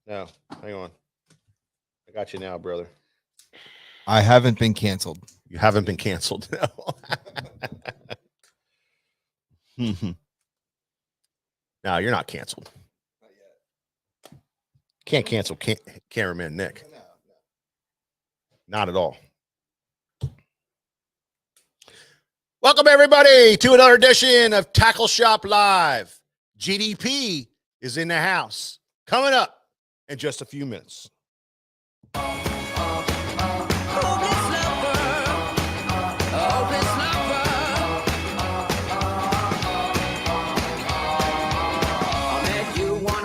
No, hang on. I got you now, brother. I haven't been canceled. You haven't been canceled. No. No, you're not canceled. Not yet. Can't cancel cameraman Nick. No. Not at all. Welcome, everybody, to another edition of Tackle Shop Live. GDP is in the house. Coming up in just a few minutes.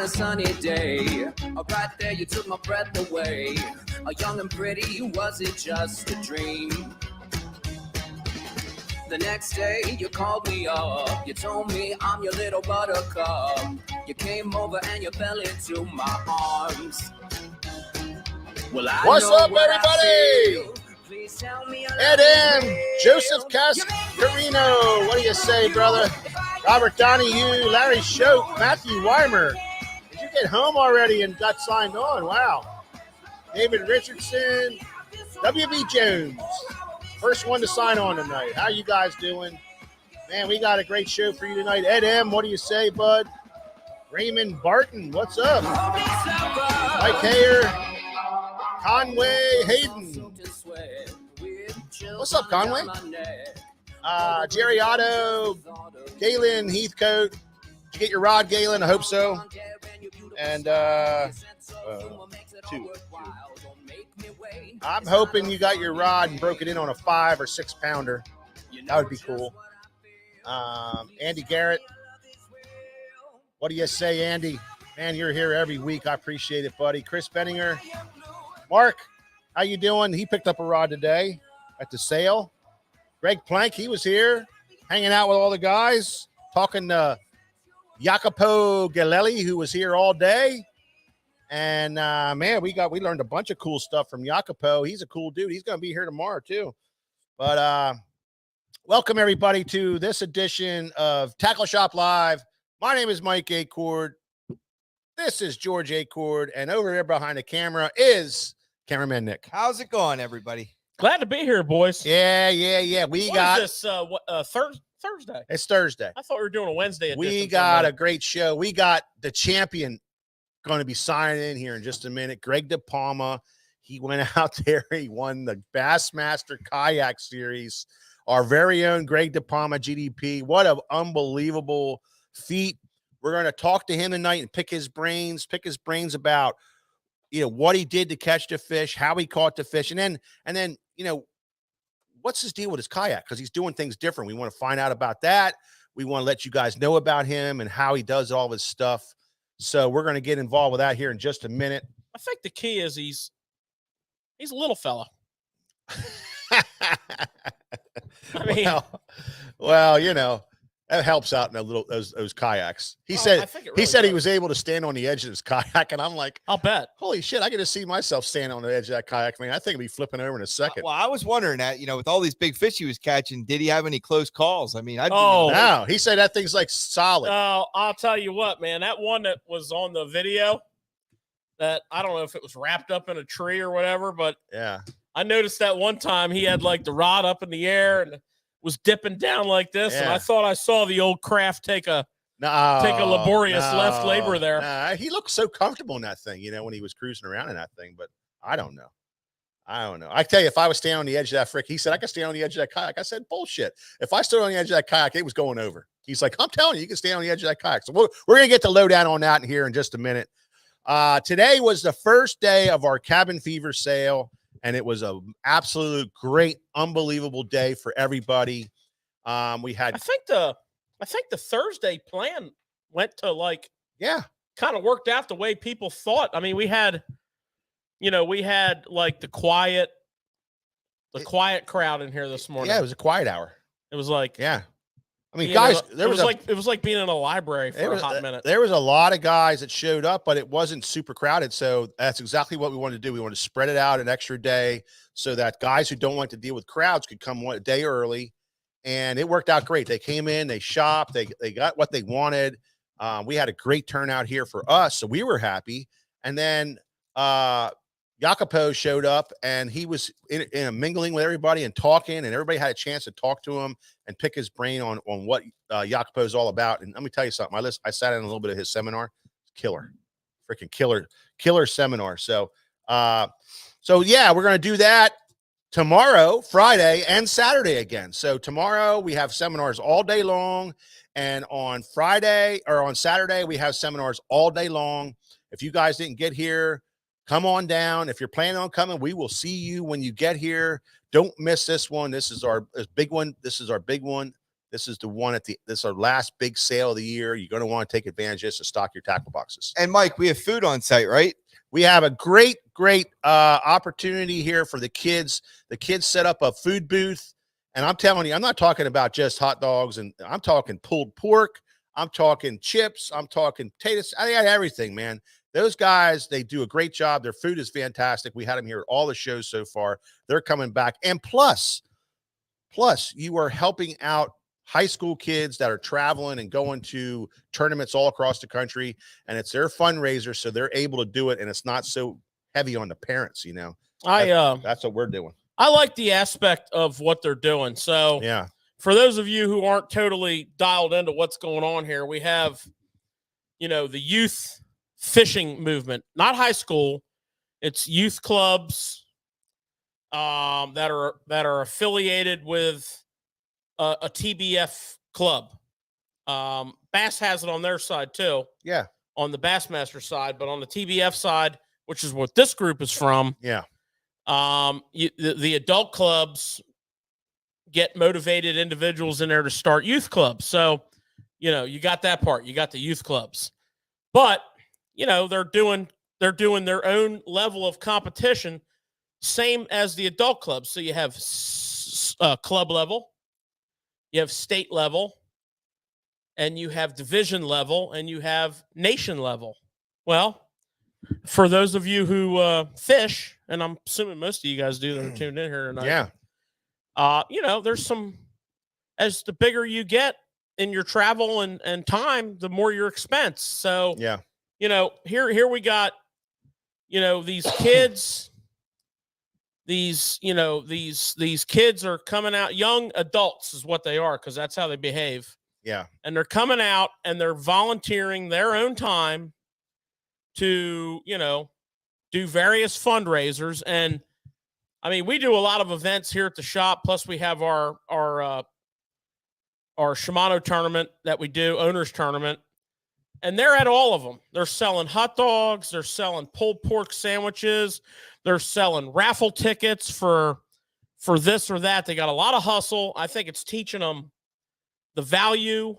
Sunny day, right there you took my breath away. Young and pretty, was it just a dream? The next day you called me up, you told me I'm your little buttercup. You came over and you fell into my arms. Well, what's up, everybody? Please tell me Ed M, Joseph Cascarino, what do you say, brother? Robert Donahue, Larry Shope, Matthew Weimer. Get home already and got signed on. Wow. David Richardson, WB Jones, first one to sign on tonight. How you guys doing? Man, we got a great show for you tonight. Ed M, what do you say, bud? Raymond Barton, what's up? Mike Hayer, Conway Hayden. What's up, Conway? Jerry Otto, Galen Heathcote. Did you get your rod, Galen? I hope so. And two. I'm hoping you got your rod and broke it in on a 5 or 6 pounder. That would be cool. Andy Garrett, what do you say, Andy? Man, you're here every week. I appreciate it, buddy. Chris Benninger, Mark, how you doing? He picked up a rod today at the sale. Greg Plank, he was here hanging out with all the guys, talking to Jacopo Galelli, who was here all day. And man, we learned a bunch of cool stuff from Jacopo. He's a cool dude. He's going to be here tomorrow too. But welcome everybody to this edition of Tackle Shop Live. My name is Mike Acord. This is George Acord, and over there behind the camera is cameraman Nick. How's it going, everybody? Glad to be here, boys. Yeah. We got this Thursday. It's Thursday. I thought we were doing a Wednesday edition. We got a great show. We got the champion going to be signing in here in just a minute. Greg De Palma. He went out there. He won the Bassmaster Kayak Series. Our very own Greg De Palma GDP. What an unbelievable feat. We're going to talk to him tonight and pick his brains about, what he did to catch the fish, how he caught the fish. And then, what's his deal with his kayak? Because he's doing things different. We want to find out about that. We want to let you guys know about him and how he does all this stuff. So we're going to get involved with that here in just a minute. I think the key is he's a little fella. I mean, well, that helps out in a little those kayaks. He said he was able to stand on the edge of his kayak, and I'm like, I'll bet. Holy shit, I get to see myself standing on the edge of that kayak. Man, I think I'd be flipping over in a second. Well, I was wondering that, with all these big fish he was catching, did he have any close calls? I mean, no, he said that thing's like solid. Oh, I'll tell you what, man, that one that was on the video, that I don't know if it was wrapped up in a tree or whatever, but yeah, I noticed that one time he had like the rod up in the air and was dipping down like this, and I thought I saw the old craft take a laborious left labor there. He looked so comfortable in that thing, when he was cruising around in that thing. But I don't know. I tell you, if I was standing on the edge of that he said I could stand on the edge of that kayak. I said bullshit. If I stood on the edge of that kayak, it was going over. He's like, I'm telling you can stand on the edge of that kayak. So we're gonna get the lowdown on that here in just a minute. Today was the first day of our Cabin Fever sale. And it was an absolute great, unbelievable day for everybody. We had, I think the Thursday plan went to kind of worked out the way people thought. I mean, we had like the quiet crowd in here this morning. Yeah, it was a quiet hour. It was like, yeah. I mean, guys, it was like being in a library for a hot minute. There was a lot of guys that showed up, but it wasn't super crowded. So that's exactly what we wanted to do. We wanted to spread it out an extra day so that guys who don't want to deal with crowds could come a day early. And it worked out great. They came in, they shopped, they got what they wanted. We had a great turnout here for us, so we were happy. And then Jacopo showed up, and he was in mingling with everybody and talking, and everybody had a chance to talk to him and pick his brain on what Jacopo is all about. And let me tell you something. I sat in a little bit of his seminar. Killer, freaking killer seminar. So yeah, we're gonna do that tomorrow, Friday, and Saturday again. So tomorrow we have seminars all day long, and on Saturday we have seminars all day long. If you guys didn't get here, come on down. If you're planning on coming, we will see you when you get here. Don't miss this one. This is our big one. This is our big one. This is the one this is our last big sale of the year. You're going to want to take advantage of this to stock your tackle boxes. And Mike, we have food on site, right? We have a great opportunity here for the kids. The kids set up a food booth. And I'm telling you, I'm not talking about just hot dogs, and I'm talking pulled pork. I'm talking chips. I'm talking potatoes. I got everything, man. Those guys, they do a great job. Their food is fantastic. We had them here at all the shows so far. They're coming back. And plus, you are helping out high school kids that are traveling and going to tournaments all across the country. And it's their fundraiser, so they're able to do it, and it's not so heavy on the parents, you know. That's what we're doing. I like the aspect of what they're doing. So yeah, for those of you who aren't totally dialed into what's going on here, we have, the youth fishing movement, not high school. It's youth clubs that are affiliated with a TBF club. Bass has it on their side too. Yeah, on the Bassmaster side, but on the TBF side, which is what this group is from. Yeah. The adult clubs get motivated individuals in there to start youth clubs. So, you got that part. You got the youth clubs, but they're doing their own level of competition, same as the adult clubs. So you have club level, you have state level, and you have division level, and you have nation level. Well, for those of you who fish, and I'm assuming most of you guys do that are tuned in here tonight. Yeah. There's some, as the bigger you get in your travel and time, the more your expense. So, yeah. Here we got, these kids, these kids are coming out, young adults is what they are, because that's how they behave. Yeah. And they're coming out and they're volunteering their own time to, do various fundraisers. And I mean, we do a lot of events here at the shop. Plus we have our Shimano tournament that we do, owners tournament. And they're at all of them. They're selling hot dogs. They're selling pulled pork sandwiches. They're selling raffle tickets for this or that. They got a lot of hustle. I think it's teaching them the value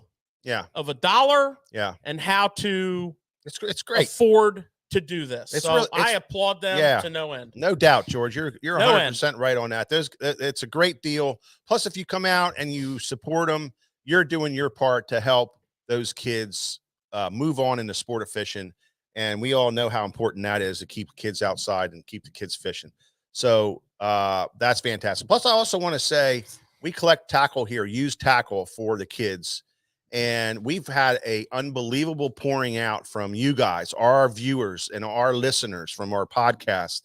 of $1 and how to it's great afford to do this. I applaud them to no end. No doubt, George. You're 100% right on that. It's a great deal. Plus, if you come out and you support them, you're doing your part to help those kids move on in the sport of fishing. And we all know how important that is to keep kids outside and keep the kids fishing. So that's fantastic. Plus, I also want to say we collect tackle here, used tackle for the kids. And we've had a unbelievable pouring out from you guys, our viewers and our listeners, from our podcast,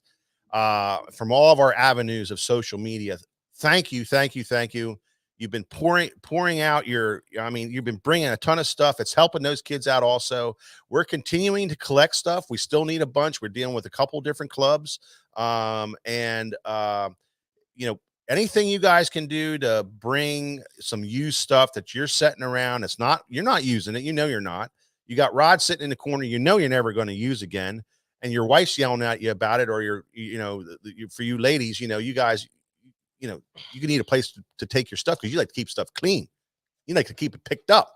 from all of our avenues of social media. Thank you. You've been pouring out you've been bringing a ton of stuff. It's helping those kids out also. We're continuing to collect stuff. We still need a bunch. We're dealing with a couple different clubs. Anything you guys can do to bring some used stuff that you're setting around, you're not using it. You're not. You got rods sitting in the corner, you're never going to use again. And your wife's yelling at you about it, or for you ladies, you guys, you need a place to take your stuff because you like to keep stuff clean. You like to keep it picked up.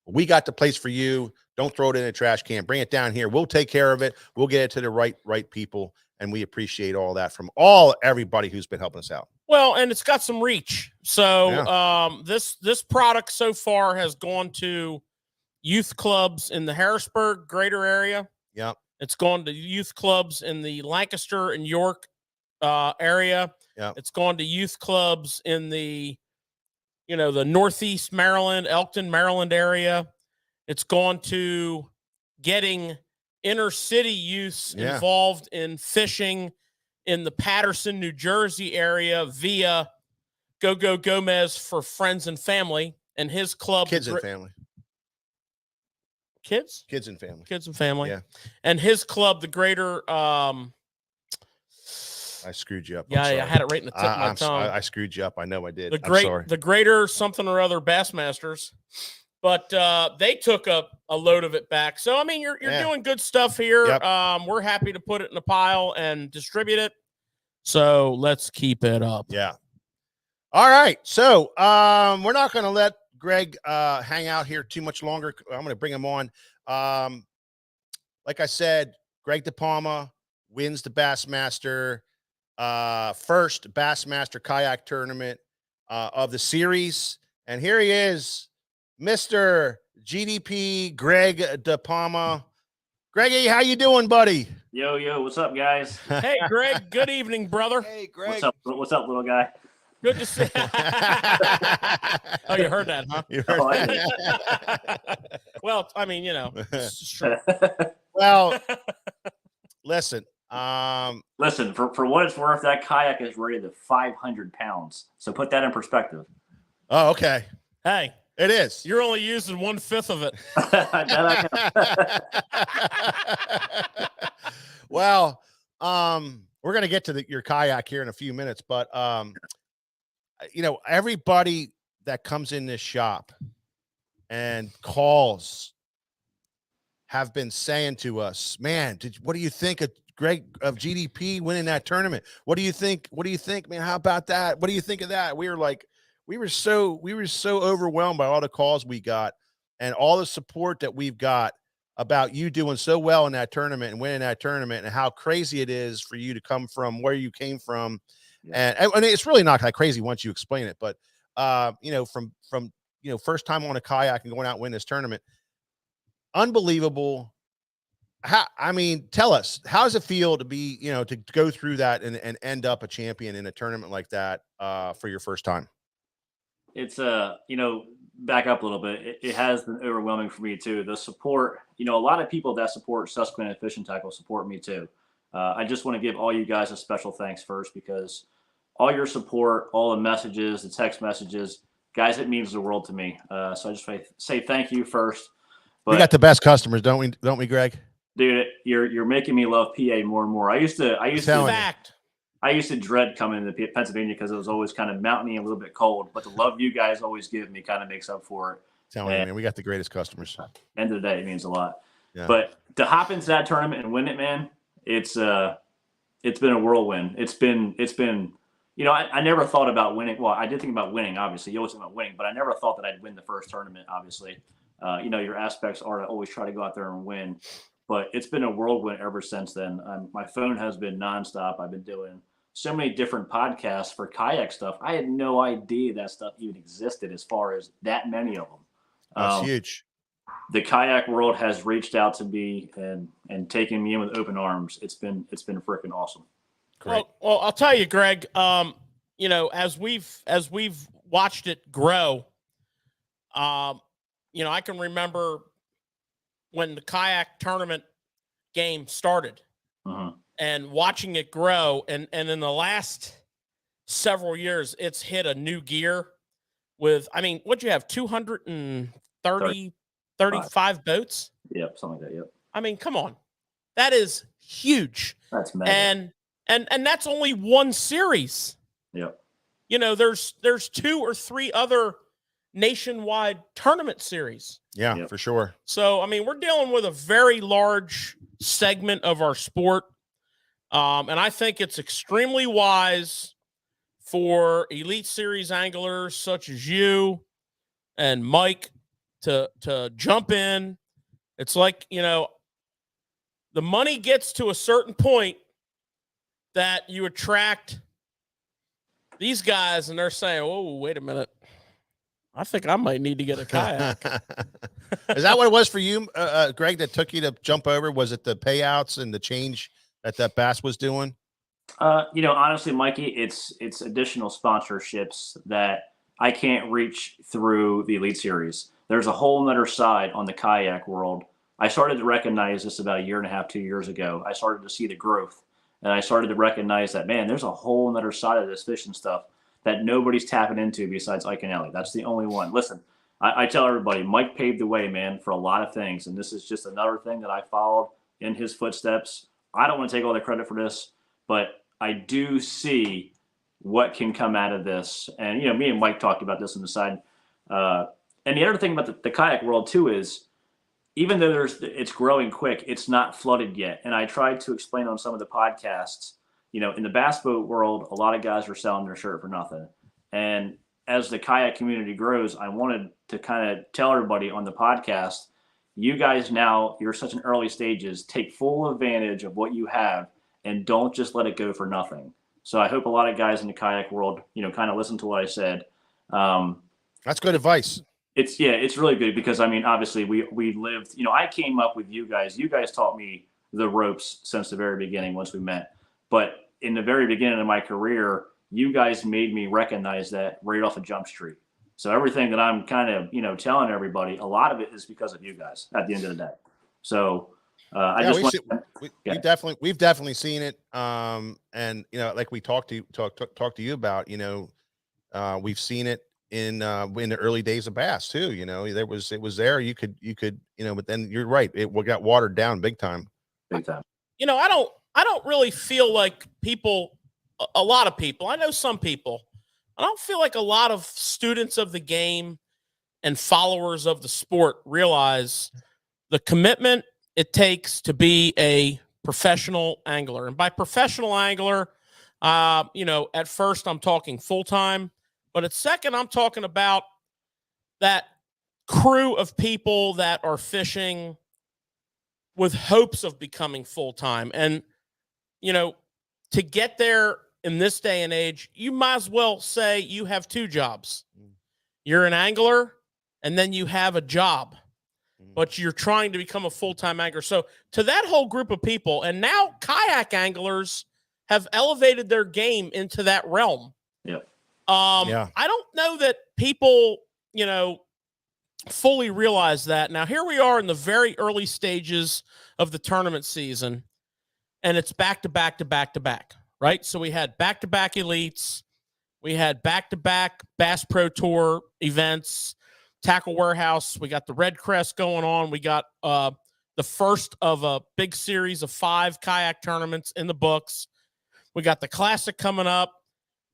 We got the place for you. Don't throw it in a trash can. Bring it down here. We'll take care of it. We'll get it to the right people. And we appreciate all that from everybody who's been helping us out. Well, and it's got some reach. So this product so far has gone to youth clubs in the Harrisburg greater area. Yeah. It's gone to youth clubs in the Lancaster and York area. Yeah. It's gone to youth clubs in the Northeast Maryland, Elkton, Maryland area. It's gone to getting inner city youths Yeah. involved in fishing in the Patterson, New Jersey area via Go Gomez for Friends and Family and his club. Kids and family. Kids? Kids and family. Kids and family. Yeah. And his club, the Greater. I screwed you up. Yeah, I had it right in the tip of my tongue. I screwed you up. I know I did. The Greater something or other Bassmasters. But they took a load of it back. So, I mean, you're doing good stuff here. Yep. We're happy to put it in a pile and distribute it. So let's keep it up. Yeah. All right. So we're not going to let Greg hang out here too much longer. I'm going to bring him on. Like I said, Greg De Palma wins the Bassmaster, first Bassmaster Kayak tournament of the series. And here he is, Mr. GDP Greg De Palma. Greggy, how you doing, buddy? Yo, what's up, guys? Hey, Greg. Good evening, brother. Hey, Greg. What's up, little guy? Good to see. Oh, you heard that, huh? You heard Oh, I that? Well, I mean, it's true. Well, listen. Listen, for what it's worth, that kayak is rated at 500 pounds. So put that in perspective. Oh, okay. Hey, It is. you're only using 1/5 of it. Well, we're going to get to your kayak here in a few minutes, but everybody that comes in this shop and calls have been saying to us, man, what do you think of Greg of GDP winning that tournament? What do you think? What do you think, man? How about that? What do you think of that? We were so overwhelmed by all the calls we got and all the support that we've got about you doing so well in that tournament and winning that tournament and how crazy it is for you to come from where you came from. Yeah. And it's really not that crazy once you explain it, but from first time on a kayak and going out and win this tournament, unbelievable. Tell us, how does it feel to be, to go through that and end up a champion in a tournament like that for your first time? It's back up a little bit. It has been overwhelming for me too. The support, a lot of people that support Susquehanna Fishing Tackle support me too. I just want to give all you guys a special thanks first, because all your support, all the messages, the text messages, guys, it means the world to me. So I just say thank you first. But we got the best customers, don't we, Greg? Dude, you're making me love PA more and more. I used to dread coming to Pennsylvania because it was always kind of mountainy and a little bit cold. But the love you guys always give me kind of makes up for it. Telling you, man, we got the greatest customers. End of the day, it means a lot. Yeah. But to hop into that tournament and win it, man, it's been a whirlwind. It's been I never thought about winning. Well, I did think about winning, obviously. You always think about winning, but I never thought that I'd win the first tournament, obviously. Your aspects are to always try to go out there and win. But it's been a whirlwind ever since then. My phone has been nonstop. I've been doing so many different podcasts for kayak stuff. I had no idea that stuff even existed, as far as that many of them. That's huge. The kayak world has reached out to me and taken me in with open arms. It's been freaking awesome. Great. Well, I'll tell you, Greg. As we've watched it grow, I can remember when the kayak tournament game started and watching it grow. And in the last several years, it's hit a new gear with, what'd you have? 35 boats? Yep. Something like that. Yep. Come on. That is huge. That's mega. And that's only one series. Yep. There's 2 or 3 other nationwide tournament series. Yeah, Yep. for sure. So, we're dealing with a very large segment of our sport. And I think it's extremely wise for Elite Series anglers such as you and Mike to jump in. It's like, the money gets to a certain point that you attract these guys and they're saying, oh, wait a minute. I think I might need to get a kayak. Is that what it was for you, Greg, that took you to jump over? Was it the payouts and the change that Bass was doing? Honestly, Mikey, it's additional sponsorships that I can't reach through the Elite Series. there's a whole nother side on the kayak world. I started to recognize this about 1.5 years, 2 years ago. I started to see the growth, and I started to recognize that, man, there's a whole nother side of this fishing stuff that nobody's tapping into besides Ike and Ellie. That's the only one. Listen, I tell everybody, Mike paved the way, man, for a lot of things, and this is just another thing that I followed in his footsteps. I don't want to take all the credit for this, but I do see what can come out of this. And, you know, me and Mike talked about this on the side. And the other thing about the kayak world too is, even though it's growing quick, it's not flooded yet. And I tried to explain on some of the podcasts, you know, in the bass boat world, a lot of guys are selling their shirt for nothing. And as the kayak community grows, I wanted to kind of tell everybody on the podcast, you guys now, you're such in early stages, take full advantage of what you have and don't just let it go for nothing. So I hope a lot of guys in the kayak world, you know, kind of listen to what I said. That's good advice. It's really good because, I mean, obviously we lived, you know, I came up with you guys taught me the ropes since the very beginning once we met. But in the very beginning of my career, you guys made me recognize that right off of Jump Street. So everything that I'm kind of, you know, telling everybody, a lot of it is because of you guys at the end of the day. So we've definitely seen it. And, you know, like we talked to you about, you know, we've seen it in the early days of bass too. You know, it was there. You could, you know, but then you're right. It got watered down big time. You know, I don't really feel like a lot of people, I know some people, I don't feel like a lot of students of the game and followers of the sport realize the commitment it takes to be a professional angler. And by professional angler, you know, at first I'm talking full-time, but at second, I'm talking about that crew of people that are fishing with hopes of becoming full-time. And, you know, to get there in this day and age, you might as well say you have two jobs. You're an angler, and then you have a job, but you're trying to become a full-time angler. So to that whole group of people, and now kayak anglers have elevated their game into that realm. Yeah. I don't know that people, you know, fully realize that. Now, here we are in the very early stages of the tournament season, and it's back to back to back to back, right? So we had back-to-back elites. We had back-to-back Bass Pro Tour events, Tackle Warehouse. We got the Red Crest going on. We got the first of a big series of 5 kayak tournaments in the books. We got the Classic coming up,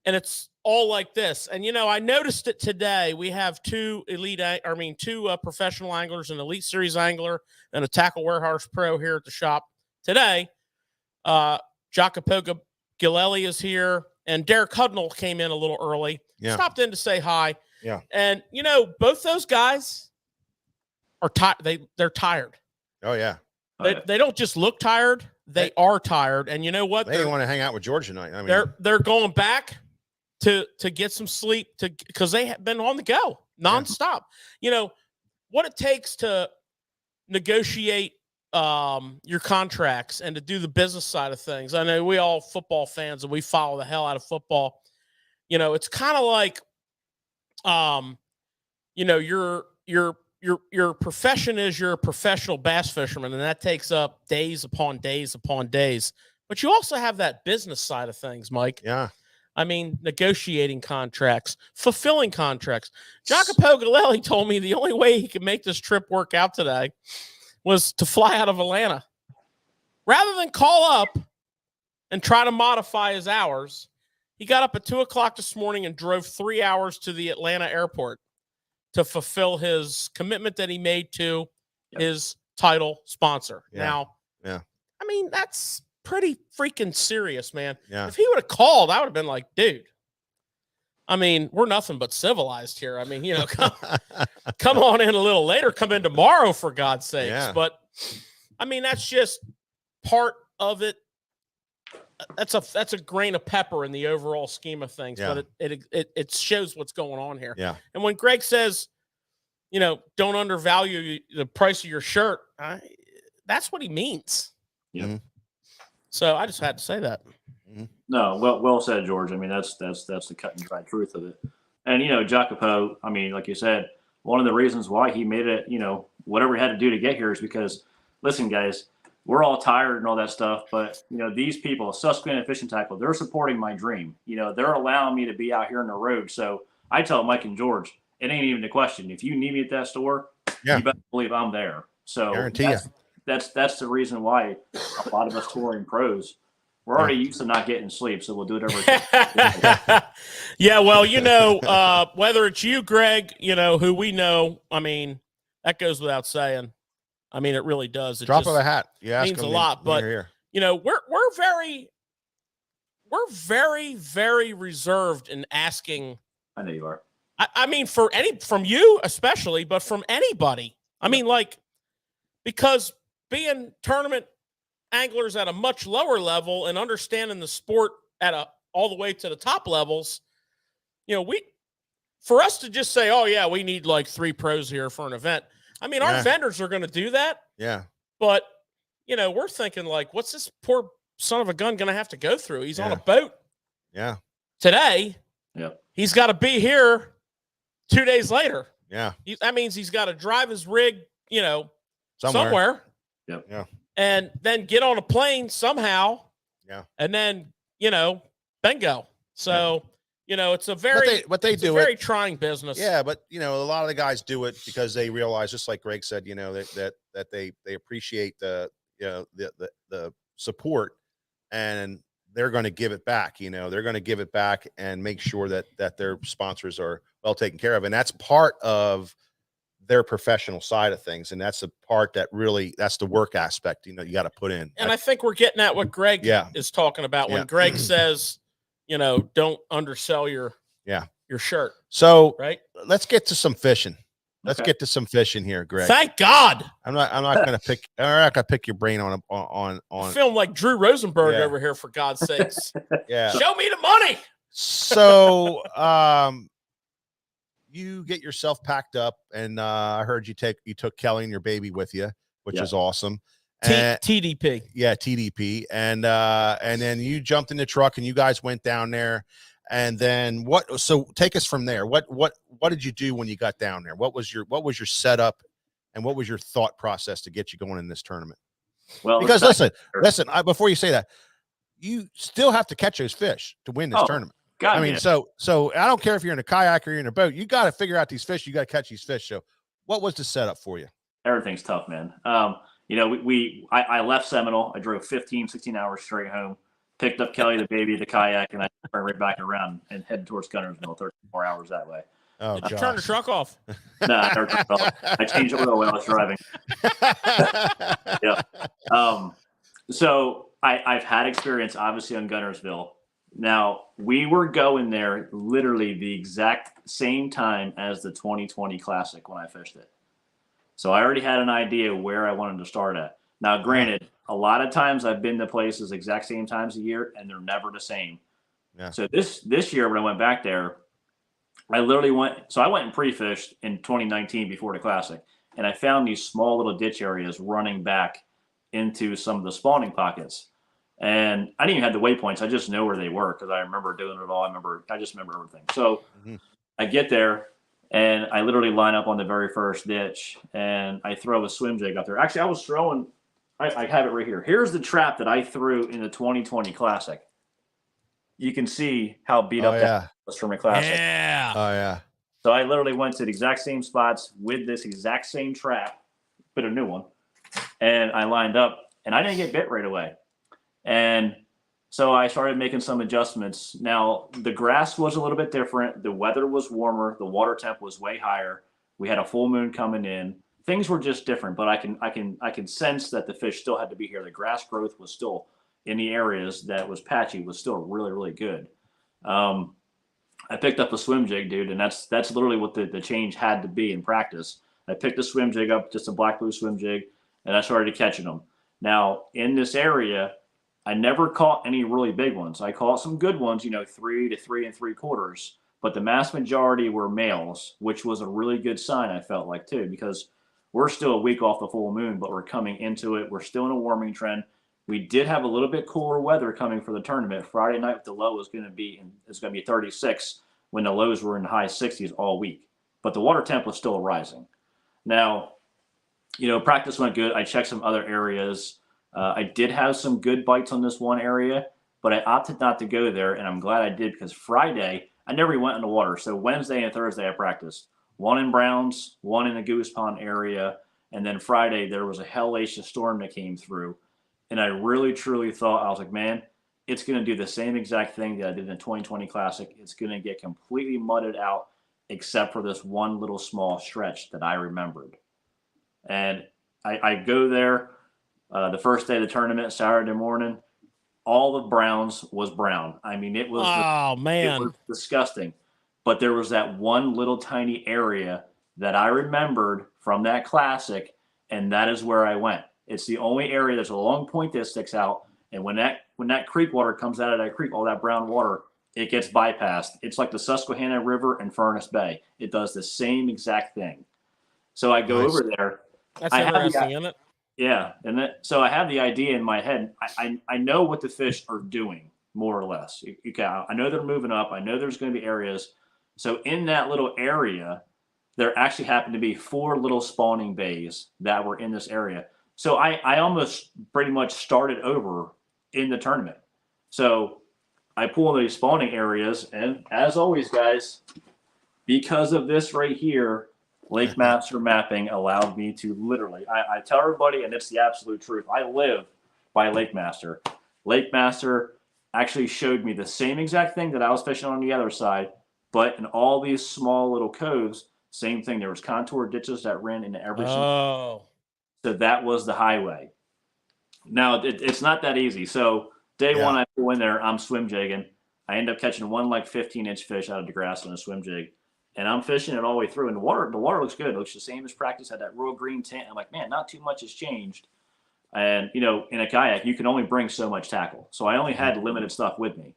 and it's all like this. And, you know, I noticed it today. We have two professional anglers, an Elite Series angler and a Tackle Warehouse Pro here at the shop today. Jacopo Gilelli is here, and Derek Hudnall came in a little early. Yeah. Stopped in to say hi. Yeah. And, you know, both those guys are tired. They're tired. Oh, yeah. They don't just look tired. They are tired. And you know what? They didn't want to hang out with George tonight. I mean, they're going back to get some sleep because they have been on the go nonstop. Yeah. You know, what it takes to negotiate your contracts and to do the business side of things. I know we all football fans and we follow the hell out of football. You know, it's kind of like, you know, your profession is you're a professional bass fisherman, and that takes up days upon days upon days. But you also have that business side of things, Mike. Yeah. I mean, negotiating contracts, fulfilling contracts. Jacopo Gilelli told me the only way he could make this trip work out today was to fly out of Atlanta. Rather than call up and try to modify his hours, he got up at 2:00 this morning and drove 3 hours to the Atlanta airport to fulfill his commitment that he made to his title sponsor. Yeah. Now, I mean, that's pretty freaking serious, man. Yeah. If he would have called, I would have been like, dude, I mean, we're nothing but civilized here. I mean, you know, come on in a little later, come in tomorrow for God's sakes. Yeah. But I mean, that's just part of it. That's a grain of pepper in the overall scheme of things, but it shows what's going on here. Yeah. And when Greg says, you know, don't undervalue the price of your shirt, that's what he means. Yeah. Mm-hmm. So I just had to say that. No, well said, George. I mean, that's the cut and dry truth of it. And, you know, Jacopo, I mean, like you said, one of the reasons why he made it, whatever he had to do to get here is because, listen, guys, we're all tired and all that stuff, but these people, Susquehanna Fishing Tackle, they're supporting my dream. They're allowing me to be out here on the road. So I tell Mike and George, it ain't even a question. If you need me at that store, you better believe I'm there. So Guarantee that's the reason why a lot of us touring pros, we're already used to not getting sleep, so we'll do whatever. Yeah, well, whether it's you, Greg, who we know, I mean, that goes without saying. I mean, it really does. It Drop of a hat. Yeah, means a lot. But we're very, very reserved in asking. I know you are. I mean, from you especially, but from anybody. I mean, because being tournament anglers at a much lower level and understanding the sport all the way to the top levels, for us to just say, oh yeah, we need like 3 pros here for an event. I mean, our vendors are going to do that. Yeah. But, we're thinking like, what's this poor son of a gun going to have to go through? He's on a boat. Yeah. Today. Yep. He's got to be here 2 days later. Yeah. That means he's got to drive his rig, somewhere. Yep. Yeah. And then get on a plane somehow. Yeah. And then, bingo. So, it's a very, very trying business. Yeah. But, a lot of the guys do it because they realize, just like Greg said, that they appreciate the support, and they're going to give it back. They're going to give it back and make sure that their sponsors are well taken care of. And that's part of their professional side of things. And that's the part that's the work aspect, you got to put in. And I think we're getting at what Greg is talking about when Greg says, don't undersell your shirt. So let's get to some fishing. Let's get to some fishing here, Greg. Thank God. I'm not going to pick your brain on film like Drew Rosenberg over here, for God's sakes. Yeah. Show me the money. So, you get yourself packed up, and I heard you took Kelly and your baby with you, which is awesome. TDP. Yeah, TDP. And then you jumped in the truck and you guys went down there. And then so take us from there. What did you do when you got down there? What was your setup, and what was your thought process to get you going in this tournament? Well, because listen, before you say that, you still have to catch those fish to win this tournament. God, I mean, so I don't care if you're in a kayak or you're in a boat, you got to figure out these fish. You got to catch these fish. So what was the setup for you? Everything's tough, man. I left Seminole. I drove 15, 16 hours straight home, picked up Kelly, the baby, the kayak, and I turned right back around and headed towards Gunnersville, 34 hours that way. Oh, Did you turn the truck off? No, I never turned it off. I changed oil while I was driving. Yeah. So I've had experience, obviously, on Gunnersville. Now, we were going there literally the exact same time as the 2020 Classic when I fished it. So I already had an idea where I wanted to start at. Now, granted, a lot of times I've been to places exact same times a year, and they're never the same. Yeah. So this year when I went back there, I went and pre-fished in 2019 before the Classic, and I found these small little ditch areas running back into some of the spawning pockets. And I didn't even have the waypoints. I just know where they were because I remember doing it all. I just remember everything. So I get there and I literally line up on the very first ditch and I throw a swim jig up there. Actually, I was throwing, I have it right here. Here's the trap that I threw in the 2020 Classic. You can see how beat up that was from a Classic. Yeah. Oh, yeah. So I literally went to the exact same spots with this exact same trap, but a new one. And I lined up and I didn't get bit right away. And so I started making some adjustments. Now, the grass was a little bit different. The weather was warmer. The water temp was way higher. We had a full moon coming in. Things were just different, but I can sense that the fish still had to be here. The grass growth was still in the areas that was patchy was still really, really good. I picked up a swim jig, dude, and that's literally what the change had to be in practice. I picked a swim jig up, just a black blue swim jig, and I started catching them. Now, in this area, I never caught any really big ones. I caught some good ones, 3 to 3 3/4, but the mass majority were males, which was a really good sign, I felt like, too, because we're still a week off the full moon, but we're coming into it. We're still in a warming trend. We did have a little bit cooler weather coming for the tournament. Friday night, the low was going to be 36 when the lows were in the high 60s all week. but the water temp was still rising. Now, practice went good. I checked some other areas. I did have some good bites on this one area, but I opted not to go there, and I'm glad I did because Friday, I never even went in the water. So Wednesday and Thursday, I practiced. One in Browns, one in the Goose Pond area, and then Friday, there was a hellacious storm that came through. And I really, truly thought, I was like, man, it's going to do the same exact thing that I did in the 2020 Classic. It's going to get completely mudded out, except for this one little small stretch that I remembered. And I go there the first day of the tournament, Saturday morning. All of Browns was brown. I mean, it was, it was disgusting. But there was that one little tiny area that I remembered from that Classic, and that is where I went. It's the only area. There's a long point that sticks out, and when that creek water comes out of that creek, all that brown water, it gets bypassed. It's like the Susquehanna River and Furnace Bay. It does the same exact thing. So I go over there. That's interesting, isn't it? Yeah, so I have the idea in my head. I know what the fish are doing, more or less. Okay, I know they're moving up. I know there's going to be areas. So in that little area, there actually happened to be 4 little spawning bays that were in this area. So I almost pretty much started over in the tournament. So I pull in these spawning areas, and as always, guys, because of this right here, Lake Master mapping allowed me to literally, I tell everybody, and it's the absolute truth, I live by Lake Master. Lake Master actually showed me the same exact thing that I was fishing on the other side, but in all these small little coves, same thing. There was contour ditches that ran into every single. So that was the highway. Now, it's not that easy. So day one, I go in there, I'm swim jigging. I end up catching one like 15-inch fish out of the grass on a swim jig. And I'm fishing it all the way through. And the water looks good. It looks the same as practice. Had that real green tint. I'm like, man, not too much has changed. And, in a kayak, you can only bring so much tackle. So I only had limited stuff with me.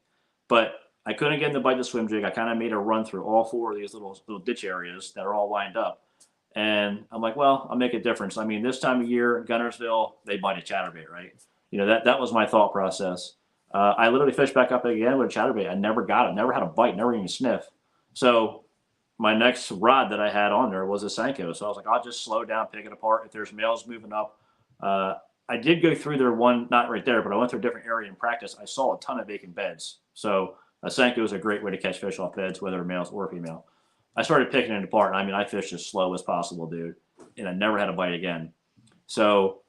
But I couldn't get in the bite the swim jig. I kind of made a run through all 4 of these little ditch areas that are all lined up. And I'm like, well, I'll make a difference. I mean, this time of year in Guntersville, they bite a chatterbait, right? That was my thought process. I literally fished back up again with a chatterbait. I never got it. Never had a bite. Never even sniff. So my next rod that I had on there was a Senko. So I was like, I'll just slow down, pick it apart. If there's males moving up. I did go through there one, not right there, but I went through a different area in practice. I saw a ton of vacant beds. So a Senko is a great way to catch fish off beds, whether males or female. I started picking it apart. I mean, I fished as slow as possible, dude. And I never had a bite again. So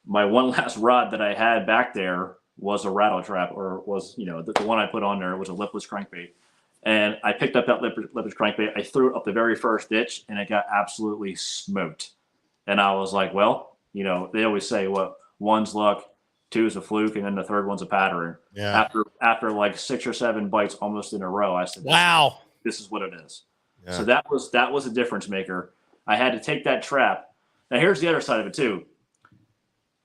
my one last rod that I had back there was a rattle trap, or was, the one I put on there was a lipless crankbait. And I picked up that lipless crankbait. I threw it up the very first ditch, and it got absolutely smoked. And I was like, well, they always say, what, 1's luck, 2's a fluke, and then the 3rd one's a pattern. Yeah. After like 6 or 7 bites almost in a row, I said, wow, this is what it is. Yeah. So that was a difference maker. I had to take that trap. Now here's the other side of it too.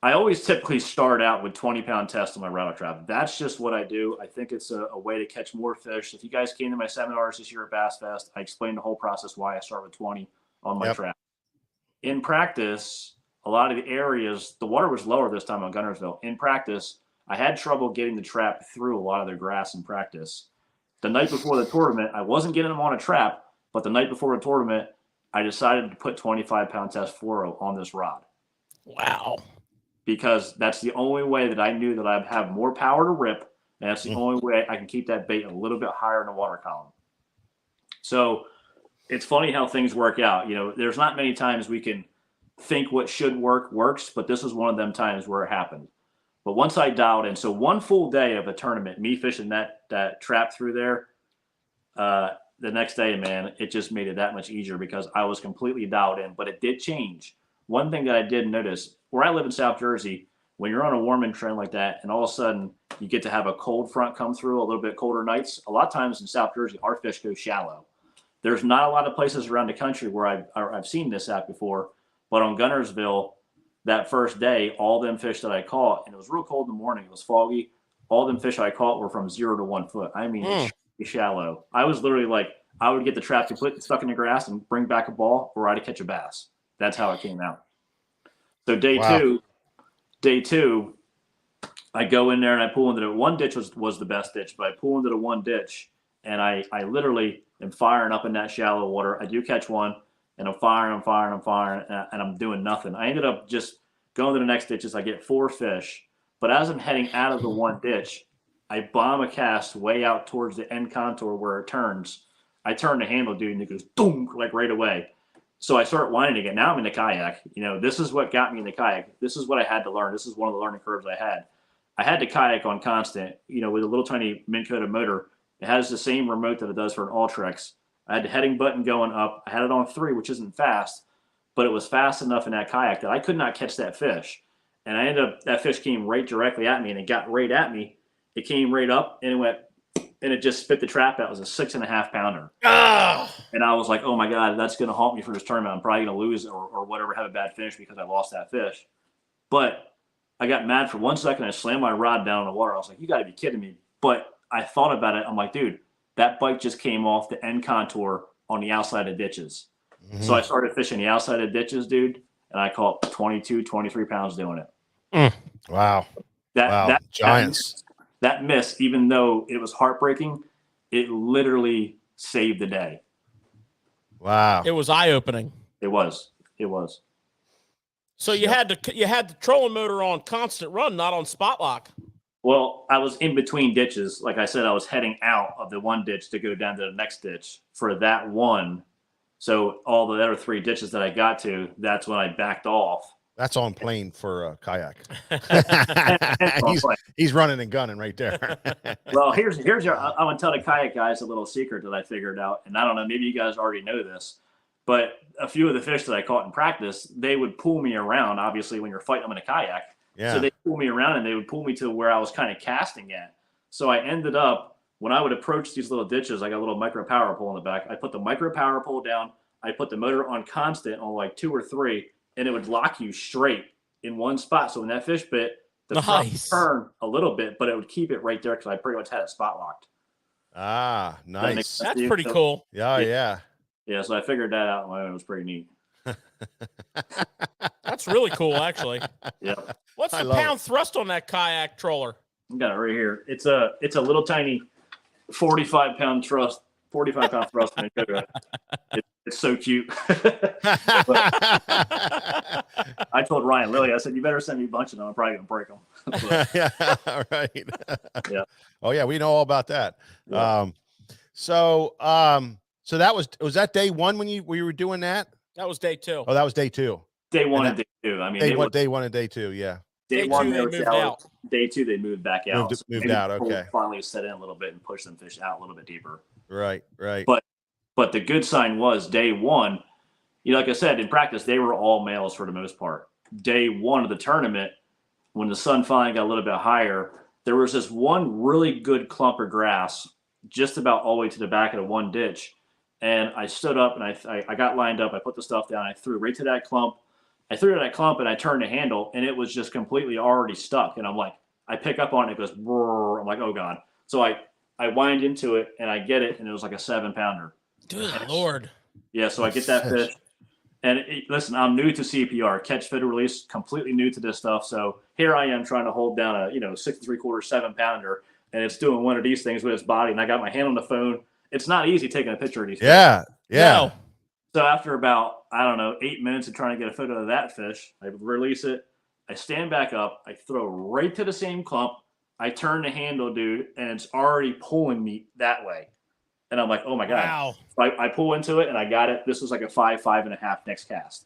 I always typically start out with 20-pound test on my rattle trap. That's just what I do. I think it's a way to catch more fish. If you guys came to my seminars this year at Bass Fest, I explained the whole process why I start with 20 on my trap. In practice, a lot of the areas, the water was lower this time on Guntersville. In practice, I had trouble getting the trap through a lot of the grass in practice. The night before the tournament, I wasn't getting them on a trap, but the night before the tournament, I decided to put 25-pound test fluoro on this rod. Wow. Because that's the only way that I knew that I'd have more power to rip, and that's the only way I can keep that bait a little bit higher in the water column. So it's funny how things work out. There's not many times we can think what should work works, but this was one of them times where it happened. But once I dialed in, so one full day of a tournament, me fishing that trap through there, the next day, man, it just made it that much easier because I was completely dialed in. But it did change. One thing that I did notice, where I live in South Jersey, when you're on a warming trend like that, and all of a sudden you get to have a cold front come through, a little bit colder nights, a lot of times in South Jersey, our fish go shallow. There's not a lot of places around the country where I've seen this app before, but on Guntersville, that first day, all them fish that I caught, and it was real cold in the morning, it was foggy, all them fish I caught were from 0 to 1 foot. I mean, shallow. I was literally like, I would get the trap stuck in the grass and bring back a ball, or I'd catch a bass. That's how it came out. So day two, I go in there and I pull into the one ditch was the best ditch, but I pull into the one ditch and I literally am firing up in that shallow water. I do catch one, and I'm firing, and I'm doing nothing. I ended up just going to the next ditches. I get 4 fish, but as I'm heading out of the one ditch, I bomb a cast way out towards the end contour where it turns. I turn the handle, dude, and it goes boom, like right away. So I start whining again. Now I'm in the kayak. This is what got me in the kayak. This is what I had to learn. This is one of the learning curves I had. I had to kayak on constant, with a little tiny Minn Kota motor. It has the same remote that it does for an Ultrex. I had the heading button going up. I had it on 3, which isn't fast, but it was fast enough in that kayak that I could not catch that fish. And I ended up, that fish came right directly at me, and it got right at me. It came right up, and it went, and it just spit the trap out. It was a 6.5 pounder. Oh. And I was like, oh my God, that's going to haunt me for this tournament. I'm probably going to lose or whatever, have a bad finish because I lost that fish. But I got mad for 1 second. I slammed my rod down in the water. I was like, you got to be kidding me. But I thought about it. I'm like, dude, that bite just came off the end contour on the outside of ditches. Mm-hmm. So I started fishing the outside of ditches, dude, and I caught 22, 23 pounds doing it. Wow. That Giants. That miss, even though it was heartbreaking, it literally saved the day. Wow. It was eye-opening. It was. So you had the trolling motor on constant run, not on spot lock. Well, I was in between ditches. Like I said, I was heading out of the one ditch to go down to the next ditch for that one. So all the other 3 ditches that I got to, that's when I backed off. That's on plane for a kayak. he's running and gunning right there. Well, here's your. I want to tell the kayak guys a little secret that I figured out, and I don't know, maybe you guys already know this, but a few of the fish that I caught in practice, they would pull me around. Obviously, when you're fighting them in a kayak, so they pull me around and they would pull me to where I was kind of casting at. So I ended up, when I would approach these little ditches, I got a little micro power pole in the back. I put the micro power pole down. I put the motor on constant on like 2 or 3. And it would lock you straight in one spot. So when that fish bit, the front would turn a little bit, but it would keep it right there because I pretty much had it spot locked. Ah, nice. That's pretty cool. Yeah. So I figured that out. It was pretty neat. That's really cool, actually. Yeah. What's the pound thrust on that kayak troller? I got it right here. It's a little tiny 45-pound thrust. 45-pound thrust. It's so cute. I told Ryan Lilly, I said, you better send me a bunch of them. I'm probably going to break them. Yeah, right. Yeah. Oh, yeah, we know all about that. Yeah. So that was that day 1 when we were doing that? That was day 2. Oh, that was day 2. Day 1 and day 2. I mean, day 1 and day 2, yeah. Day 1, they moved out. Day 2, they moved back out. Moved out, okay. Finally set in a little bit and push some fish out a little bit deeper. Right. But the good sign was day 1, like I said, in practice, they were all males for the most part. Day 1 of the tournament, when the sun finally got a little bit higher, there was this one really good clump of grass just about all the way to the back of the one ditch. And I stood up and I got lined up. I put the stuff down. I threw right to that clump. And I turned the handle, and it was just completely already stuck. And I'm like, I pick up on it. It goes, brrr. I'm like, oh God. So I wind into it and I get it. And it was like a 7-pounder. Good Lord. Yeah. So I get that fish. And listen, I'm new to CPR, catch, fit, release, completely new to this stuff. So here I am trying to hold down a 6 3/4, 7-pounder, and it's doing one of these things with its body. And I got my hand on the phone. It's not easy taking a picture of these. Yeah. No. So after about, 8 minutes of trying to get a photo of that fish, I release it. I stand back up. I throw right to the same clump. I turn the handle, dude, and it's already pulling me that way. And I'm like, oh my God. Wow. So I pull into it and I got it. This was like a 5.5 next cast.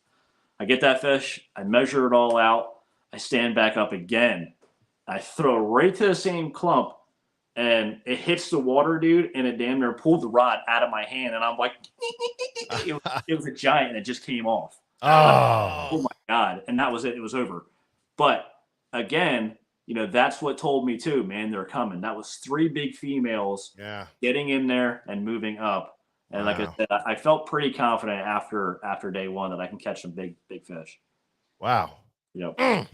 I get that fish. I measure it all out. I stand back up again. I throw right to the same clump and it hits the water, dude. And it damn near pulled the rod out of my hand. And I'm like, it was a giant and it just came off. Oh my God. And that was it. It was over. But again, that's what told me too, man, they're coming. That was 3 big females getting in there and moving up. And like I said, I felt pretty confident after day 1 that I can catch some big fish. Wow.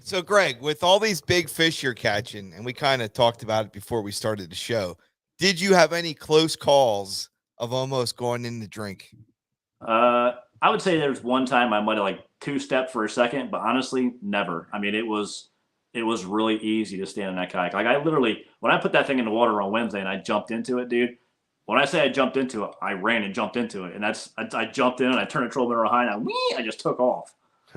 So Greg, with all these big fish you're catching, and we kind of talked about it before we started the show, did you have any close calls of almost going in the drink? I would say there's one time I might have 2-stepped for a second, but honestly, never. I mean, it was really easy to stand in that kayak. I literally, when I put that thing in the water on Wednesday and I jumped into it, dude, When I say I jumped into it, I ran and jumped into it, and I jumped in and I turned the trolling motor high and I just took off.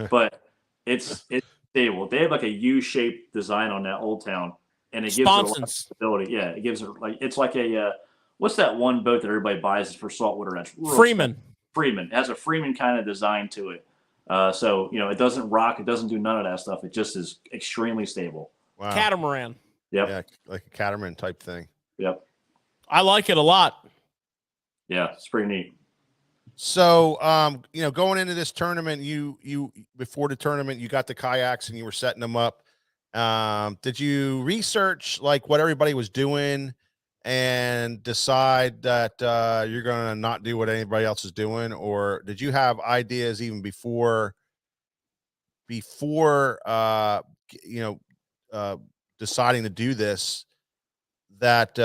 But it's stable. They have like a U-shaped design on that Old Town, and it gives it a lot of stability. Yeah, it gives it it's like a what's that one boat that everybody buys for saltwater? That's Freeman. Freeman. It has a Freeman kind of design to it. So it doesn't rock. It doesn't do none of that stuff. It just is extremely stable. Wow. Catamaran. Yep. Yeah, like a catamaran type thing. Yep. I like it a lot. Yeah, it's pretty neat. So, going into this tournament, you before the tournament, you got the kayaks and you were setting them up. Did you research like what everybody was doing and decide that you're going to not do what anybody else is doing, or did you have ideas even before deciding to do this, that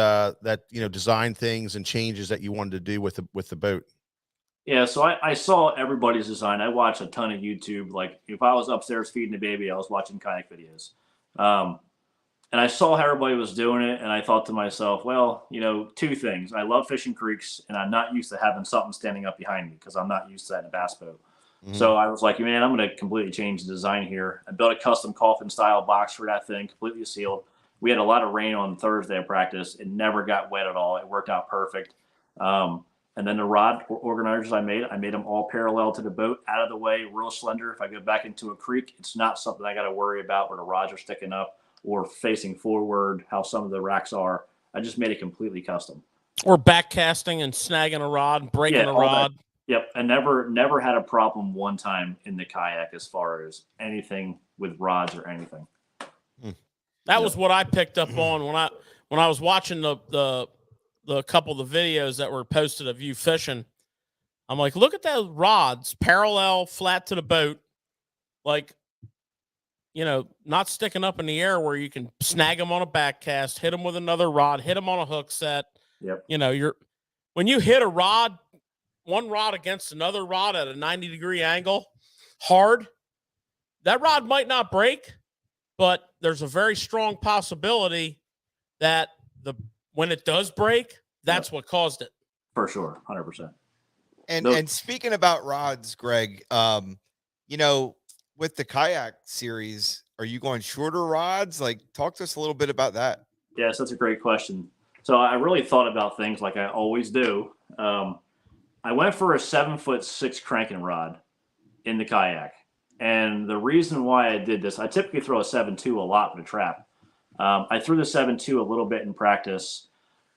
design things and changes that you wanted to do with the boat? Yeah, so I saw everybody's design. I watched a ton of YouTube. Like if I was upstairs feeding the baby, I was watching kayak videos. And I saw how everybody was doing it, and I thought to myself, well, two things. I love fishing creeks, and I'm not used to having something standing up behind me because I'm not used to that in a bass boat. Mm-hmm. So I was like, man, I'm going to completely change the design here. I built a custom coffin-style box for that thing, completely sealed. We had a lot of rain on Thursday of practice. It never got wet at all. It worked out perfect. And then the rod organizers I made them all parallel to the boat, out of the way, real slender. If I go back into a creek, it's not something I got to worry about where the rods are sticking up or facing forward, how some of the racks are. I just made it completely custom. Or back casting and snagging a rod, breaking a rod. Yep. And never had a problem one time in the kayak as far as anything with rods or anything. That was what I picked up on when I was watching the couple of the videos that were posted of you fishing. I'm like, look at those rods, parallel, flat to the boat, like, not sticking up in the air where you can snag them on a back cast, hit them with another rod, hit them on a hook set. Yep. When you hit one rod against another rod at a 90-degree angle, hard, that rod might not break, but there's a very strong possibility that when it does break, that's what caused it. For sure, 100%. And speaking about rods, Greg, with the kayak series, are you going shorter rods? Like, talk to us a little bit about that. Yes, that's a great question. So I really thought about things like I always do. I went for a 7'6" cranking rod in the kayak. And the reason why I did this, I typically throw a 7.2 a lot with a trap. I threw the 7.2 a little bit in practice.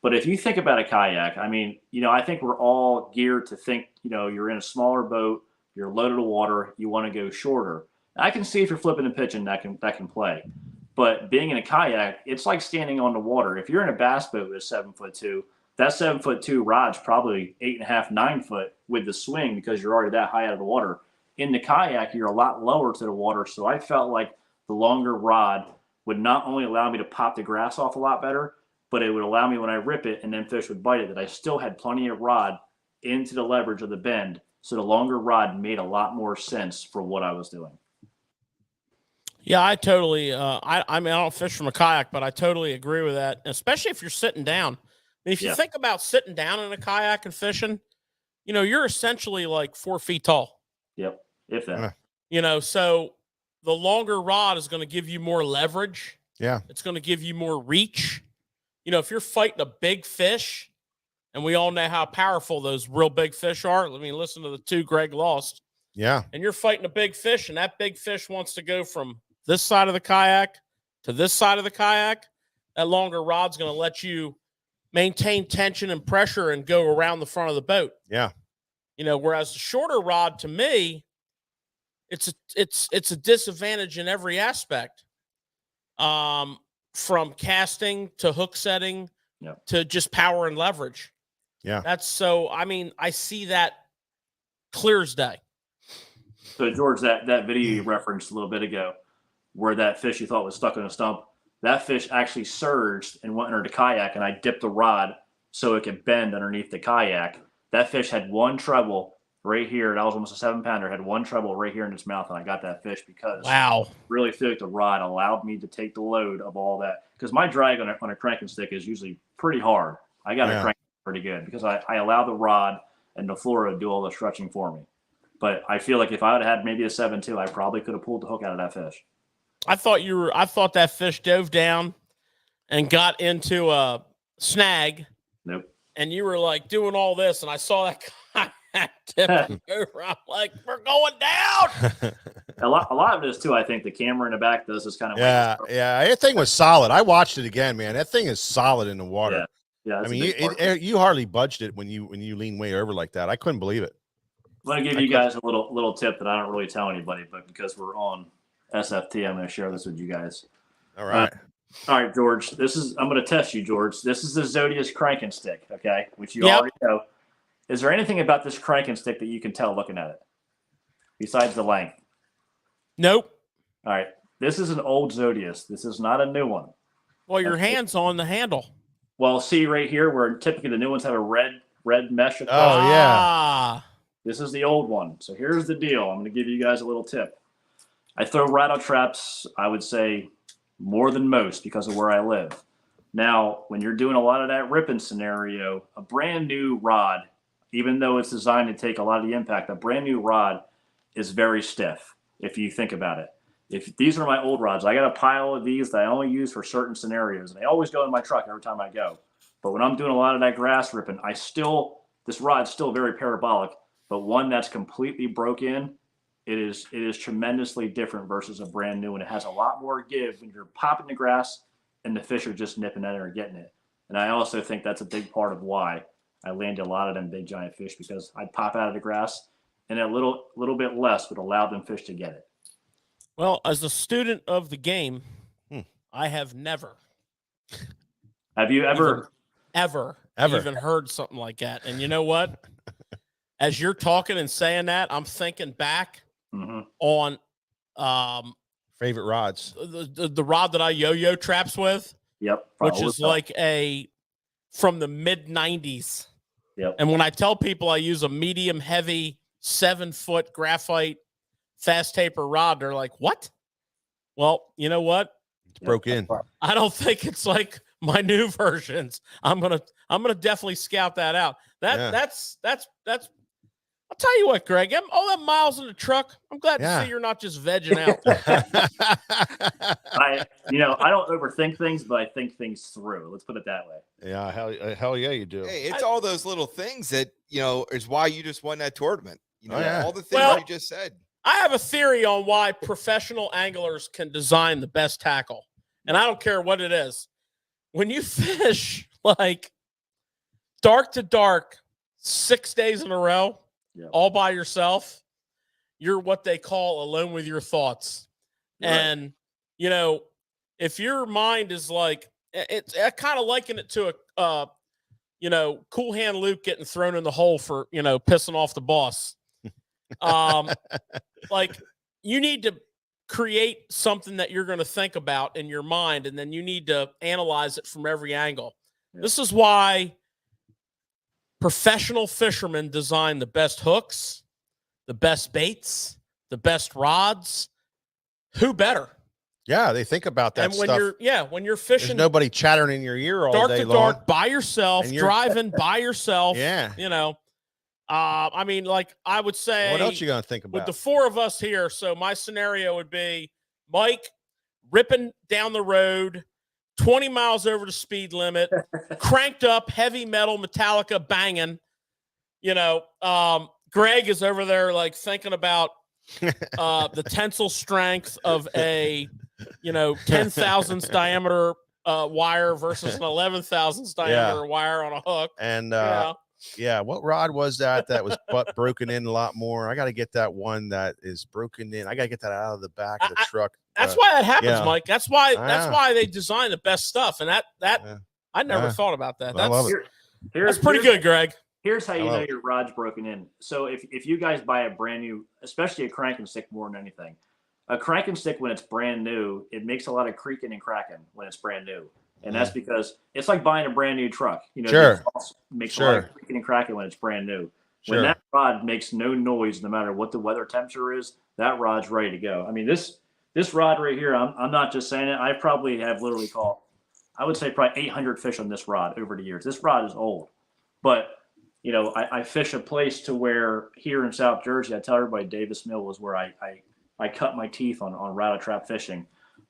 But if you think about a kayak, I mean, I think we're all geared to think, you're in a smaller boat, you're loaded with water, you want to go shorter. I can see if you're flipping and pitching, that can play. But being in a kayak, it's like standing on the water. If you're in a bass boat with a 7'2", that 7'2" rod's probably 8.5, 9 foot with the swing because you're already that high out of the water. In the kayak, you're a lot lower to the water. So I felt like the longer rod would not only allow me to pop the grass off a lot better, but it would allow me when I rip it and then fish would bite it, that I still had plenty of rod into the leverage of the bend. So the longer rod made a lot more sense for what I was doing. Yeah, I totally, I don't fish from a kayak, but I totally agree with that, especially if you're sitting down. I mean, if you think about sitting down in a kayak and fishing, you're essentially like 4 feet tall. Yep, if that. So the longer rod is going to give you more leverage. Yeah. It's going to give you more reach. If you're fighting a big fish, and we all know how powerful those real big fish are. I mean, listen to the 2 Greg lost. Yeah. And you're fighting a big fish, and that big fish wants to go from this side of the kayak to this side of the kayak. That longer rod's going to let you maintain tension and pressure and go around the front of the boat. Yeah. Whereas the shorter rod, to me, it's a disadvantage in every aspect. From casting to hook setting to just power and leverage. Yeah. I see that clear as day. So George, that video you referenced a little bit ago, where that fish you thought was stuck on a stump, that fish actually surged and went under the kayak, and I dipped the rod so it could bend underneath the kayak. That fish had one treble right here. That was almost a 7-pounder. Had one treble right here in its mouth, and I got that fish because I really feel like the rod allowed me to take the load of all that. Because my drag on a cranking stick is usually pretty hard. I got a crank pretty good because I allow the rod and the fluoro to do all the stretching for me. But I feel like if I would have had maybe a 7.2, I probably could have pulled the hook out of that fish. I thought that fish dove down and got into a snag. Nope. And you were like doing all this, and I saw that guy tipping over. I'm like, we're going down. A lot of it is too. I think the camera in the back does this kind of. Yeah. That thing was solid. I watched it again, man. That thing is solid in the water. Yeah. I mean, you hardly budged it when you lean way over like that. I couldn't believe it. I'm going to give you guys a little tip that I don't really tell anybody, but because we're on SFT, I'm going to share this with you guys. All right. All right, George. I'm going to test you, George. This is the Zodius cranking stick, okay, which you already know. Is there anything about this cranking stick that you can tell looking at it besides the length? Nope. All right. This is an old Zodius. This is not a new one. Well, your hand's on the handle. Well, see right here where typically the new ones have a red mesh across. Oh, yeah. This is the old one. So here's the deal. I'm going to give you guys a little tip. I throw rattle traps, I would say, more than most because of where I live. Now, when you're doing a lot of that ripping scenario, a brand new rod, even though it's designed to take a lot of the impact, a brand new rod is very stiff if you think about it. If these are my old rods, I got a pile of these that I only use for certain scenarios, and they always go in my truck every time I go. But when I'm doing a lot of that grass ripping, this rod's still very parabolic, but one that's completely broke in, it is tremendously different versus a brand new one. It has a lot more give when you're popping the grass and the fish are just nipping at it or getting it. And I also think that's a big part of why I landed a lot of them big giant fish, because I'd pop out of the grass and a little bit less would allow them fish to get it. Well, as a student of the game, I have never. Have you ever even heard something like that? And you know what? As you're talking and saying that, I'm thinking back on favorite rods. The rod that I yo-yo traps with. Yep. Which is like from the mid 90s. Yep. And when I tell people I use a medium heavy 7-foot graphite fast taper rod, they're like, what? Well, you know what? It's broke in. I don't think it's like my new versions. I'm gonna definitely scout that out. That's I'll tell you what, Greg, all that miles in the truck, I'm glad to see you're not just vegging out. I don't overthink things, but I think things through. Let's put it that way. Yeah, hell yeah, you do. Hey, it's all those little things that, is why you just won that tournament. All the things you just said. I have a theory on why professional anglers can design the best tackle. And I don't care what it is. When you fish like dark to dark 6 days in a row, all by yourself, you're what they call alone with your thoughts. Right. And, if your mind is like, I kind of liken it to Cool Hand Luke getting thrown in the hole for, pissing off the boss. Like, you need to create something that you're going to think about in your mind, and then you need to analyze it from every angle. Yeah. This is why professional fishermen design the best hooks, the best baits, the best rods. Who better? Yeah, they think about that and when stuff. When you're fishing, there's nobody chattering in your ear all dark day to long. dark by yourself, driving by yourself. Yeah. I mean, like I would say, what else you gonna think about? With the four of us here, so my scenario would be Mike ripping down the road, 20 miles over the speed limit, cranked up, heavy metal, Metallica banging. Greg is over there like thinking about the tensile strength of a 10 thousandths diameter wire versus an 11 thousandths diameter wire on a hook. And what rod was that was broken in a lot more? I got to get that one that is broken in. I got to get that out of the back of the truck. That's why that happens, Mike. That's why they design the best stuff. And I never thought about that. That's pretty good, Greg. Here's how you know your rod's broken in. So if you guys buy a brand new, especially a cranking stick more than anything, a cranking stick when it's brand new, it makes a lot of creaking and cracking when it's brand new. And that's because it's like buying a brand new truck. Sure. Makes a lot of creaking and cracking when it's brand new. When that rod makes no noise, no matter what the weather temperature is, that rod's ready to go. I mean, this rod right here, I'm not just saying it. I probably have literally caught, I would say probably 800 fish on this rod over the years. This rod is old. But you know, I fish a place to where here in South Jersey, I tell everybody Davis Mill was where I cut my teeth on rattle trap fishing.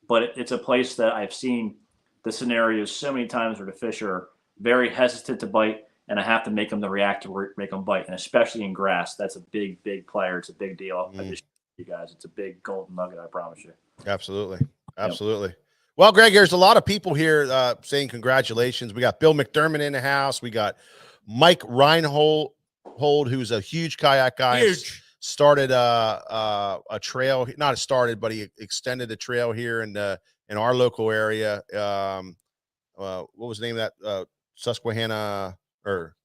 But it's a place that I've seen the scenarios so many times where the fish are very hesitant to bite, and I have to make them to react to make them bite. And especially in grass, that's a big player. It's a big deal. I just, you guys, it's a big golden nugget, I promise you. Absolutely. Absolutely. Well, Greg, there's a lot of people here saying congratulations. We got Bill McDermott in the house. We got Mike Reinhold, who's a huge kayak guy. Huge. Started a trail, not started, but he extended a trail here in our local area. What was the name of that? Susquehanna, or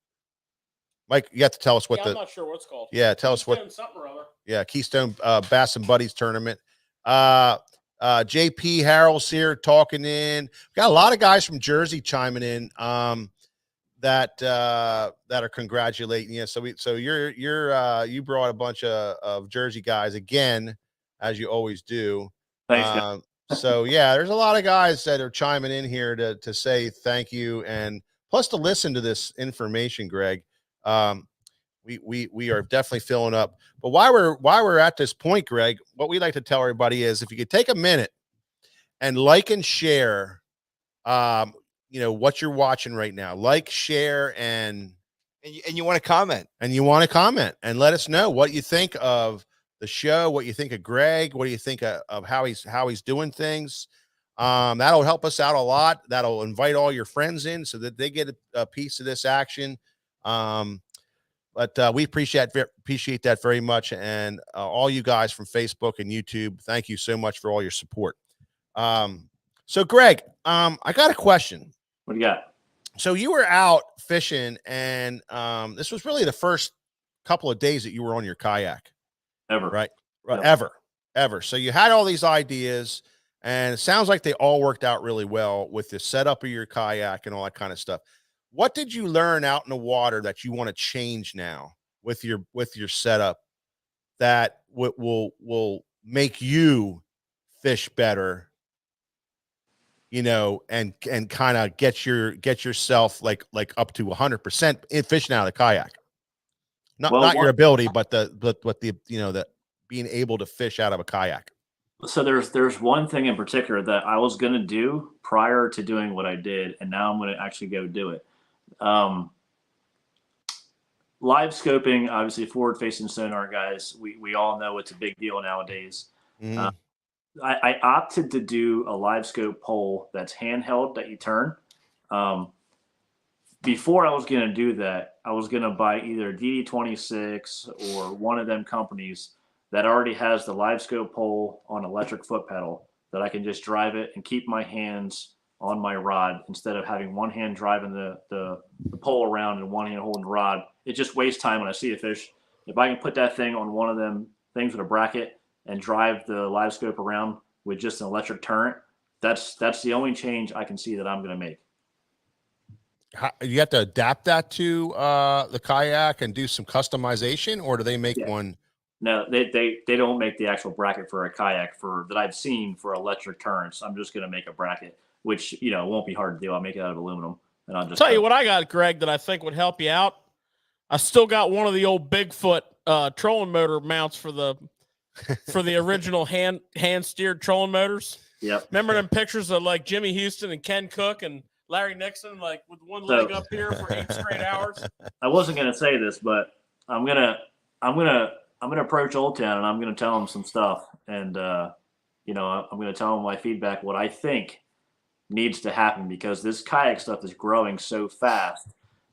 Mike, you have to tell us what I'm not sure what it's called. Yeah, tell us what. Something or other. Yeah, Keystone Bass and Buddies tournament. JP Harrell's here talking in. We got a lot of guys from Jersey chiming in that are congratulating you. So you brought a bunch of Jersey guys again, as you always do. Thanks. So yeah, there's a lot of guys that are chiming in here to say thank you, and plus to listen to this information, Greg. We are definitely filling up. But while we're at this point, Greg, what we like to tell everybody is if you could take a minute and like and share, what you're watching right now, like, share, and you want to comment, and let us know what you think of the show, what you think of Greg, what do you think of how he's doing things. That'll help us out a lot. That'll invite all your friends in so that they get a piece of this action. But we appreciate that very much. And all you guys from Facebook and YouTube, thank you so much for all your support. So Greg, I got a question. What do you got? So you were out fishing, and this was really the first couple of days that you were on your kayak. Ever. Right? Yep. Ever. So you had all these ideas, and it sounds like they all worked out really well with the setup of your kayak and all that kind of stuff. What did you learn out in the water that you want to change now with your setup that will make you fish better, and kind of get yourself like up to 100% in fishing out of the kayak? Not your ability, but the being able to fish out of a kayak. So there's one thing in particular that I was going to do prior to doing what I did, and now I'm going to actually go do it. Live scoping, obviously forward facing sonar, guys. We all know it's a big deal nowadays. I opted to do a live scope pole that's handheld that you turn. Before I was going to do that, I was going to buy either DD26 or one of them companies that already has the live scope pole on electric foot pedal that I can just drive it and keep my hands on my rod instead of having one hand driving the pole around and one hand holding the rod. It just wastes time when I see a fish. If I can put that thing on one of them things with a bracket and drive the live scope around with just an electric turret, that's the only change I can see that I'm going to make. You have to adapt that to the kayak and do some customization, or do they make one? No, they don't make the actual bracket for a kayak that I've seen for electric turrets. I'm just going to make a bracket, which, won't be hard to do. I'll make it out of aluminum, and I'll just tell you what I got, Greg, that I think would help you out. I still got one of the old Bigfoot trolling motor mounts for the original hand steered trolling motors. Yep. Remember them pictures of like Jimmy Houston and Ken Cook and Larry Nixon, like with one leg up here for 8 straight hours? I wasn't going to say this, but I'm gonna approach Old Town and I'm gonna tell them some stuff, and I'm gonna tell them my feedback, what I think needs to happen, because this kayak stuff is growing so fast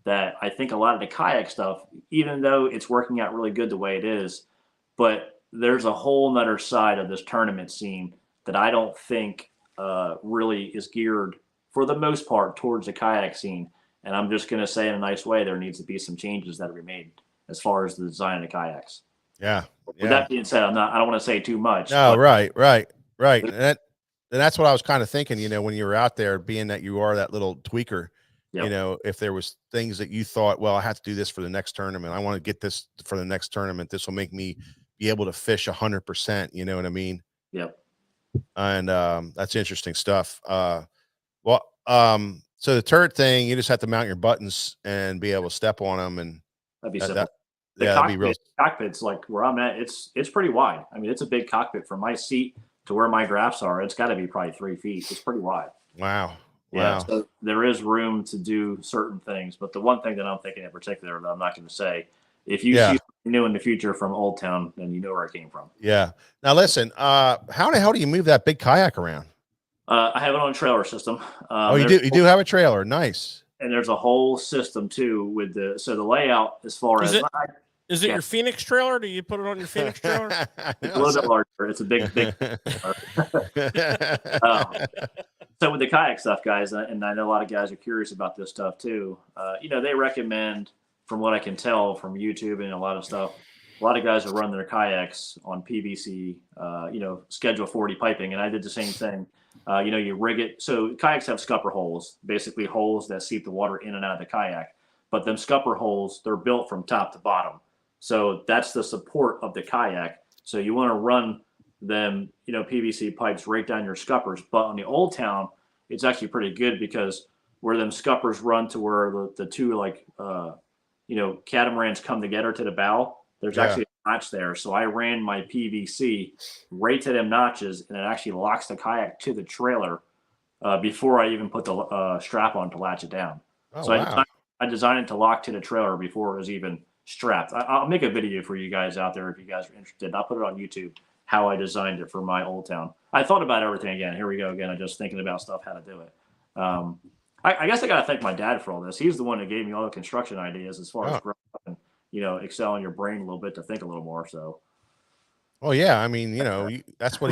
that I think a lot of the kayak stuff, even though it's working out really good the way it is, but there's a whole nother side of this tournament scene that I don't think really is geared for the most part towards the kayak scene. And I'm just going to say in a nice way, there needs to be some changes that are made as far as the design of the kayaks. Yeah. With that being said, I don't want to say too much. No, right. And that's what I was kind of thinking, when you were out there, being that you are that little tweaker, if there was things that you thought, well, I have to do this for the next tournament, I want to get this for the next tournament, this will make me be able to fish 100%. You know what I mean? Yep. And that's interesting stuff. So the turret thing, you just have to mount your buttons and be able to step on them, and That'd be that, simple. yeah, that'd be real. Cockpit's like where I'm at. It's pretty wide. I mean, it's a big cockpit from my seat to where my graphs are. It's got to be probably 3 feet. It's pretty wide. Wow. Yeah. Wow. So there is room to do certain things. But the one thing that I'm thinking in particular that I'm not going to say, if you see something new in the future from Old Town, then you know where it came from. Yeah. Now listen, how the hell do you move that big kayak around? I have it on a trailer system. Oh, you do? You do have a trailer? Nice. And there's a whole system too with the layout as far as. Is it your Phoenix trailer? Do you put it on your Phoenix trailer? It's a little bit larger. It's a big. So with the kayak stuff, guys, and I know a lot of guys are curious about this stuff too. They recommend, from what I can tell from YouTube and a lot of stuff, a lot of guys will run their kayaks on PVC, Schedule 40 piping, and I did the same thing. You rig it. So kayaks have scupper holes, basically holes that seep the water in and out of the kayak. But them scupper holes, they're built from top to bottom. So that's the support of the kayak. So you want to run them, PVC pipes right down your scuppers. But on the Old Town, it's actually pretty good because where them scuppers run to where the two catamarans come together to the bow, there's actually a notch there. So I ran my PVC right to them notches, and it actually locks the kayak to the trailer before I even put the strap on to latch it down. Oh, so wow. I designed it to lock to the trailer before it was even strapped. I'll make a video for you guys out there if you guys are interested. I'll put it on YouTube, how I designed it for my Old Town. I thought about everything again. Here we go again. I'm just thinking about stuff, how to do it. I guess I got to thank my dad for all this. He's the one that gave me all the construction ideas as far as growing up and, excelling your brain a little bit to think a little more. So. Oh yeah. I mean, that's what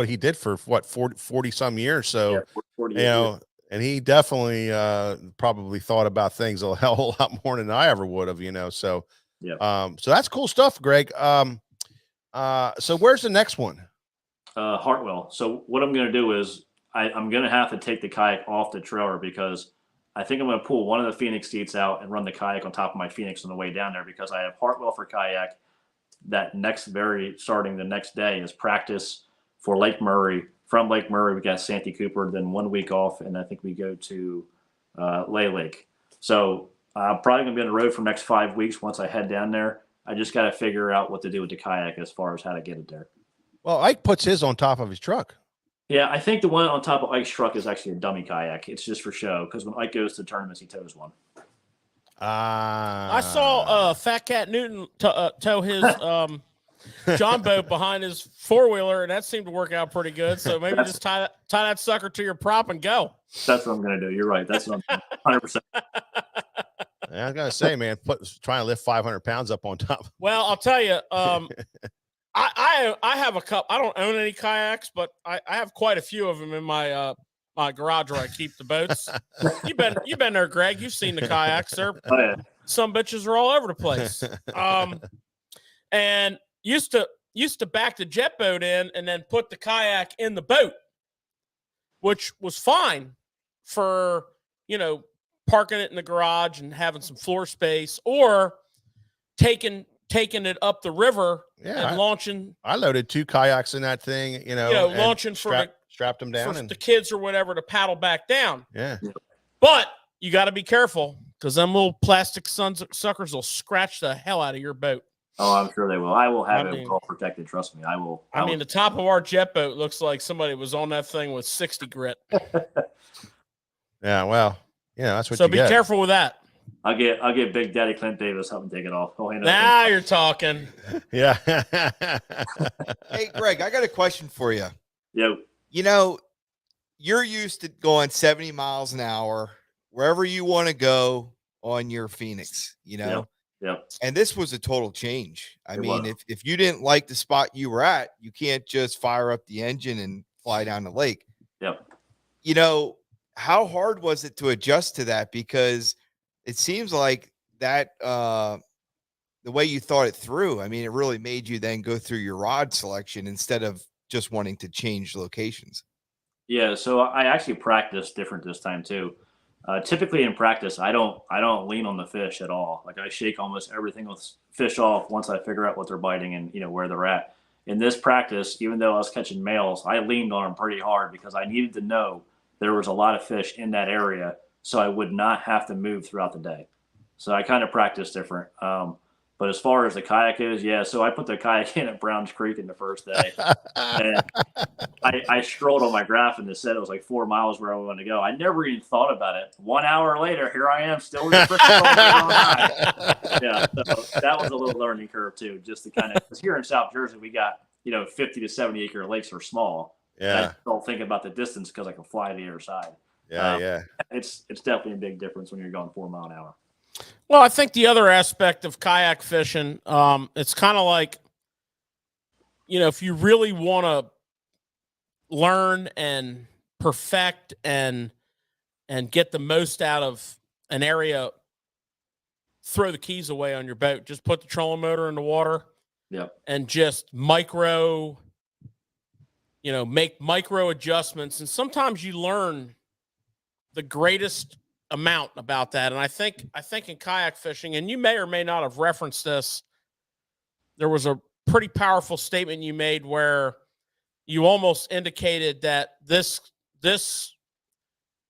he did for what, 40 some years. So, Yeah, 40 years. and he definitely probably thought about things a hell lot more than I ever would have, so so that's cool stuff, Greg. So where's the next one? Hartwell. So what I'm going to do is I'm going to have to take the kayak off the trailer because I think I'm going to pull one of the Phoenix seats out and run the kayak on top of my Phoenix on the way down there because I have Hartwell for kayak. That starting the next day is practice for Lake Murray. From Lake Murray, we got Santee Cooper, then 1 week off, and I think we go to Lay Lake. So I'm probably going to be on the road for the next 5 weeks once I head down there. I just got to figure out what to do with the kayak as far as how to get it there. Well, Ike puts his on top of his truck. Yeah, I think the one on top of Ike's truck is actually a dummy kayak. It's just for show because when Ike goes to tournaments, he tows one. I saw Fat Cat Newton tow his John boat behind his 4-wheeler, and that seemed to work out pretty good. So maybe just tie that sucker to your prop and go. That's what I'm going to do. You're right. That's what I'm 100%. I was going to say, man, trying to lift 500 pounds up on top. Well, I'll tell you, I have a couple. I don't own any kayaks, but I have quite a few of them in my my garage where I keep the boats. You've been there, Greg. You've seen the kayaks. Some bitches are all over the place. And used to back the jet boat in and then put the kayak in the boat, which was fine for, parking it in the garage and having some floor space, or taking it up the river and launching. I loaded 2 kayaks in that thing, launching strapped them down for and the kids or whatever to paddle back down. Yeah. But you got to be careful because them little plastic suckers will scratch the hell out of your boat. Oh, I'm sure they will. I will have it all protected. Trust me. I will. I mean, the top of our jet boat looks like somebody was on that thing with 60 grit. Yeah. Well, that's what so be careful with that. I'll get Big Daddy Clint Davis help him take it off. Now you're talking. Yeah. Hey, Greg, I got a question for you. Yo. You're used to going 70 miles an hour wherever you want to go on your Phoenix, Yep. And this was a total change. I mean, if you didn't like the spot you were at, you can't just fire up the engine and fly down the lake. Yep. How hard was it to adjust to that? Because it seems like that the way you thought it through, I mean, it really made you then go through your rod selection instead of just wanting to change locations. Yeah, so I actually practiced different this time too. Typically in practice, I don't lean on the fish at all. Like I shake almost everything with fish off once I figure out what they're biting and where they're at. In this practice, even though I was catching males, I leaned on them pretty hard because I needed to know there was a lot of fish in that area so I would not have to move throughout the day. So I kind of practice different. But as far as the kayak is, yeah. So I put the kayak in at Browns Creek in the first day. And I strolled on my graph and it said it was like 4 miles where I wanted to go. I never even thought about it. 1 hour later, here I am still in the Yeah, so that was a little learning curve too, just to kind of, because here in South Jersey, we got, 50 to 70 acre lakes are small. Yeah. I don't think about the distance because I can fly to the other side. Yeah. It's definitely a big difference when you're going 4 mile an hour. Well, I think the other aspect of kayak fishing, it's kind of like, if you really want to learn and perfect and get the most out of an area, throw the keys away on your boat. Just put the trolling motor in the water. Yep. And just make micro adjustments. And sometimes you learn the greatest amount about that. And I think in kayak fishing, and you may or may not have referenced this, there was a pretty powerful statement you made where you almost indicated that this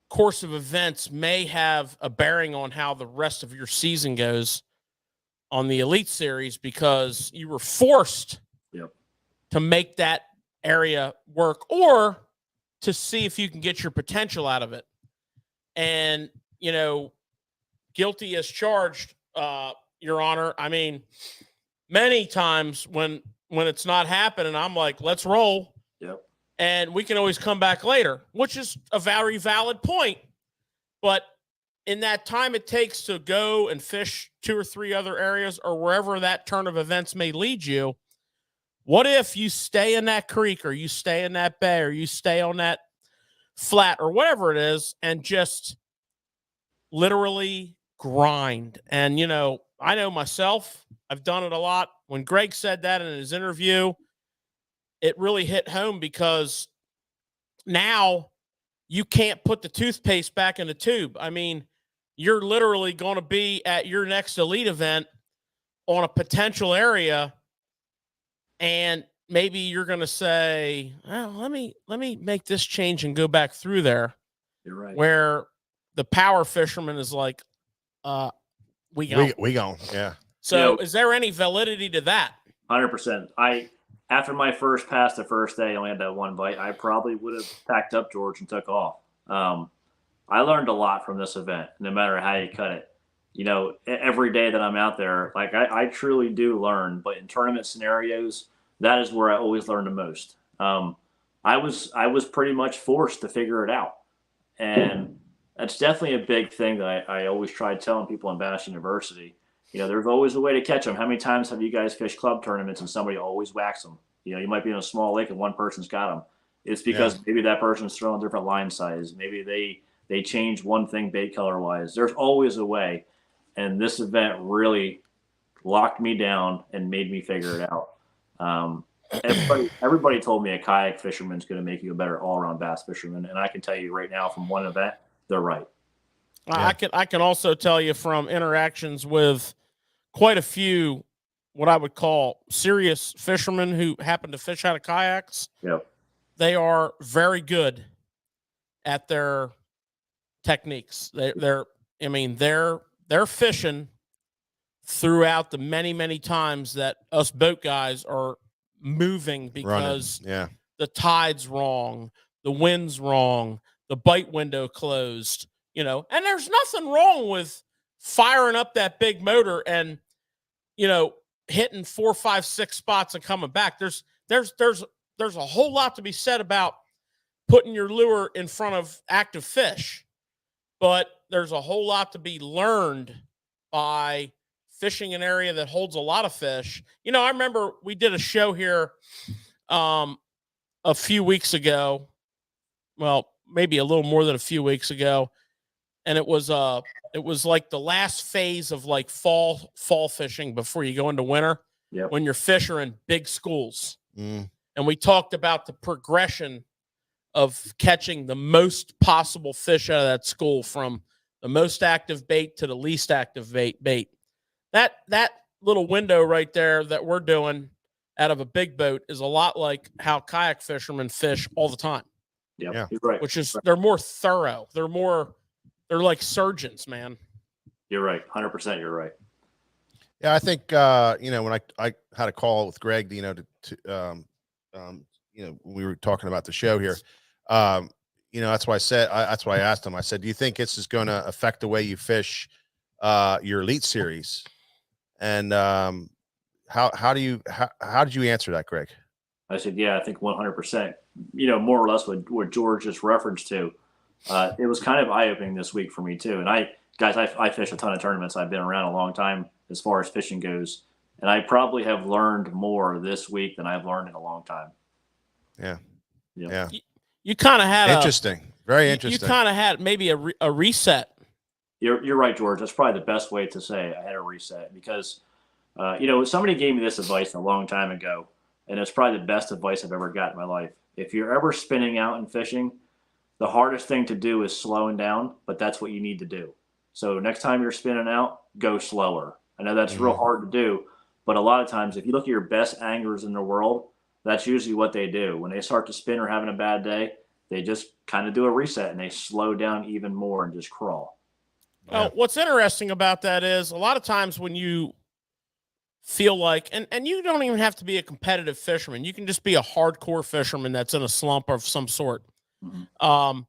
course of events may have a bearing on how the rest of your season goes on the Elite Series, because you were forced to make that area work or to see if you can get your potential out of it. And, guilty as charged, Your Honor. I mean, many times when it's not happening, I'm like, let's roll. Yep. And we can always come back later, which is a very valid point. But in that time it takes to go and fish 2 or 3 other areas or wherever that turn of events may lead you, what if you stay in that creek or you stay in that bay or you stay on that flat or whatever it is and just literally grind? And, I know myself, I've done it a lot. When Greg said that in his interview, it really hit home, because now you can't put the toothpaste back in the tube. I mean, you're literally going to be at your next elite event on a potential area, and maybe you're going to say, well, let me make this change and go back through there. You're right. Where the power fisherman is like, we gone. Yeah. So is there any validity to that? 100%. After my first pass the first day, I only had that one bite. I probably would have packed up, George, and took off. I learned a lot from this event, no matter how you cut it. Every day that I'm out there, like I truly do learn. But in tournament scenarios, that is where I always learn the most. I was pretty much forced to figure it out, and that's definitely a big thing that I always try telling people in Bass University. There's always a way to catch them. How many times have you guys fished club tournaments and somebody always whacks them? You might be in a small lake and one person's got them. It's because maybe that person's throwing a different line size. Maybe they change one thing bait color wise. There's always a way. And this event really locked me down and made me figure it out. Everybody told me a kayak fisherman's going to make you a better all-around bass fisherman. And I can tell you right now from one event, they're right. Yeah. I can also tell you from interactions with quite a few what I would call serious fishermen who happen to fish out of kayaks. Yep. They are very good at their techniques. They're fishing throughout the many times that us boat guys are moving because the tide's wrong, the wind's wrong, the bite window closed, and there's nothing wrong with firing up that big motor and, hitting 4, 5, 6 spots and coming back. There's a whole lot to be said about putting your lure in front of active fish, but there's a whole lot to be learned by fishing an area that holds a lot of fish. I remember we did a show here a few weeks ago. Well, maybe a little more than a few weeks ago. And it was like the last phase of like fall fishing before you go into winter, when your fish are in big schools. And we talked about the progression of catching the most possible fish out of that school, from the most active bait to the least active bait. That little window right there that we're doing out of a big boat is a lot like how kayak fishermen fish all the time. Yeah, you're right. Which is, they're more thorough. They're more They're like surgeons, man. You're right. 100%. You're right. Yeah, I think when I had a call with Greg, we were talking about the show here. That's why I said that's why I asked him. I said, "Do you think this is going to affect the way you fish your Elite Series?" And how did you answer that, Greg? I said, yeah, I think 100%. More or less what George just referenced to. It was kind of eye-opening this week for me too. And I fish a ton of tournaments. I've been around a long time as far as fishing goes, and I probably have learned more this week than I've learned in a long time. Yeah. You kind of had very interesting. You kind of had maybe a reset. You're right, George. That's probably the best way to say it. I had a reset because, somebody gave me this advice a long time ago, and it's probably the best advice I've ever got in my life. If you're ever spinning out and fishing, the hardest thing to do is slowing down, but that's what you need to do. So next time you're spinning out, go slower. I know that's real hard to do, but a lot of times if you look at your best anglers in the world, that's usually what they do. When they start to spin or having a bad day, they just kind of do a reset and they slow down even more and just crawl. Well, what's interesting about that is a lot of times when you feel like, and you don't even have to be a competitive fisherman. You can just be a hardcore fisherman that's in a slump of some sort. Mm-hmm.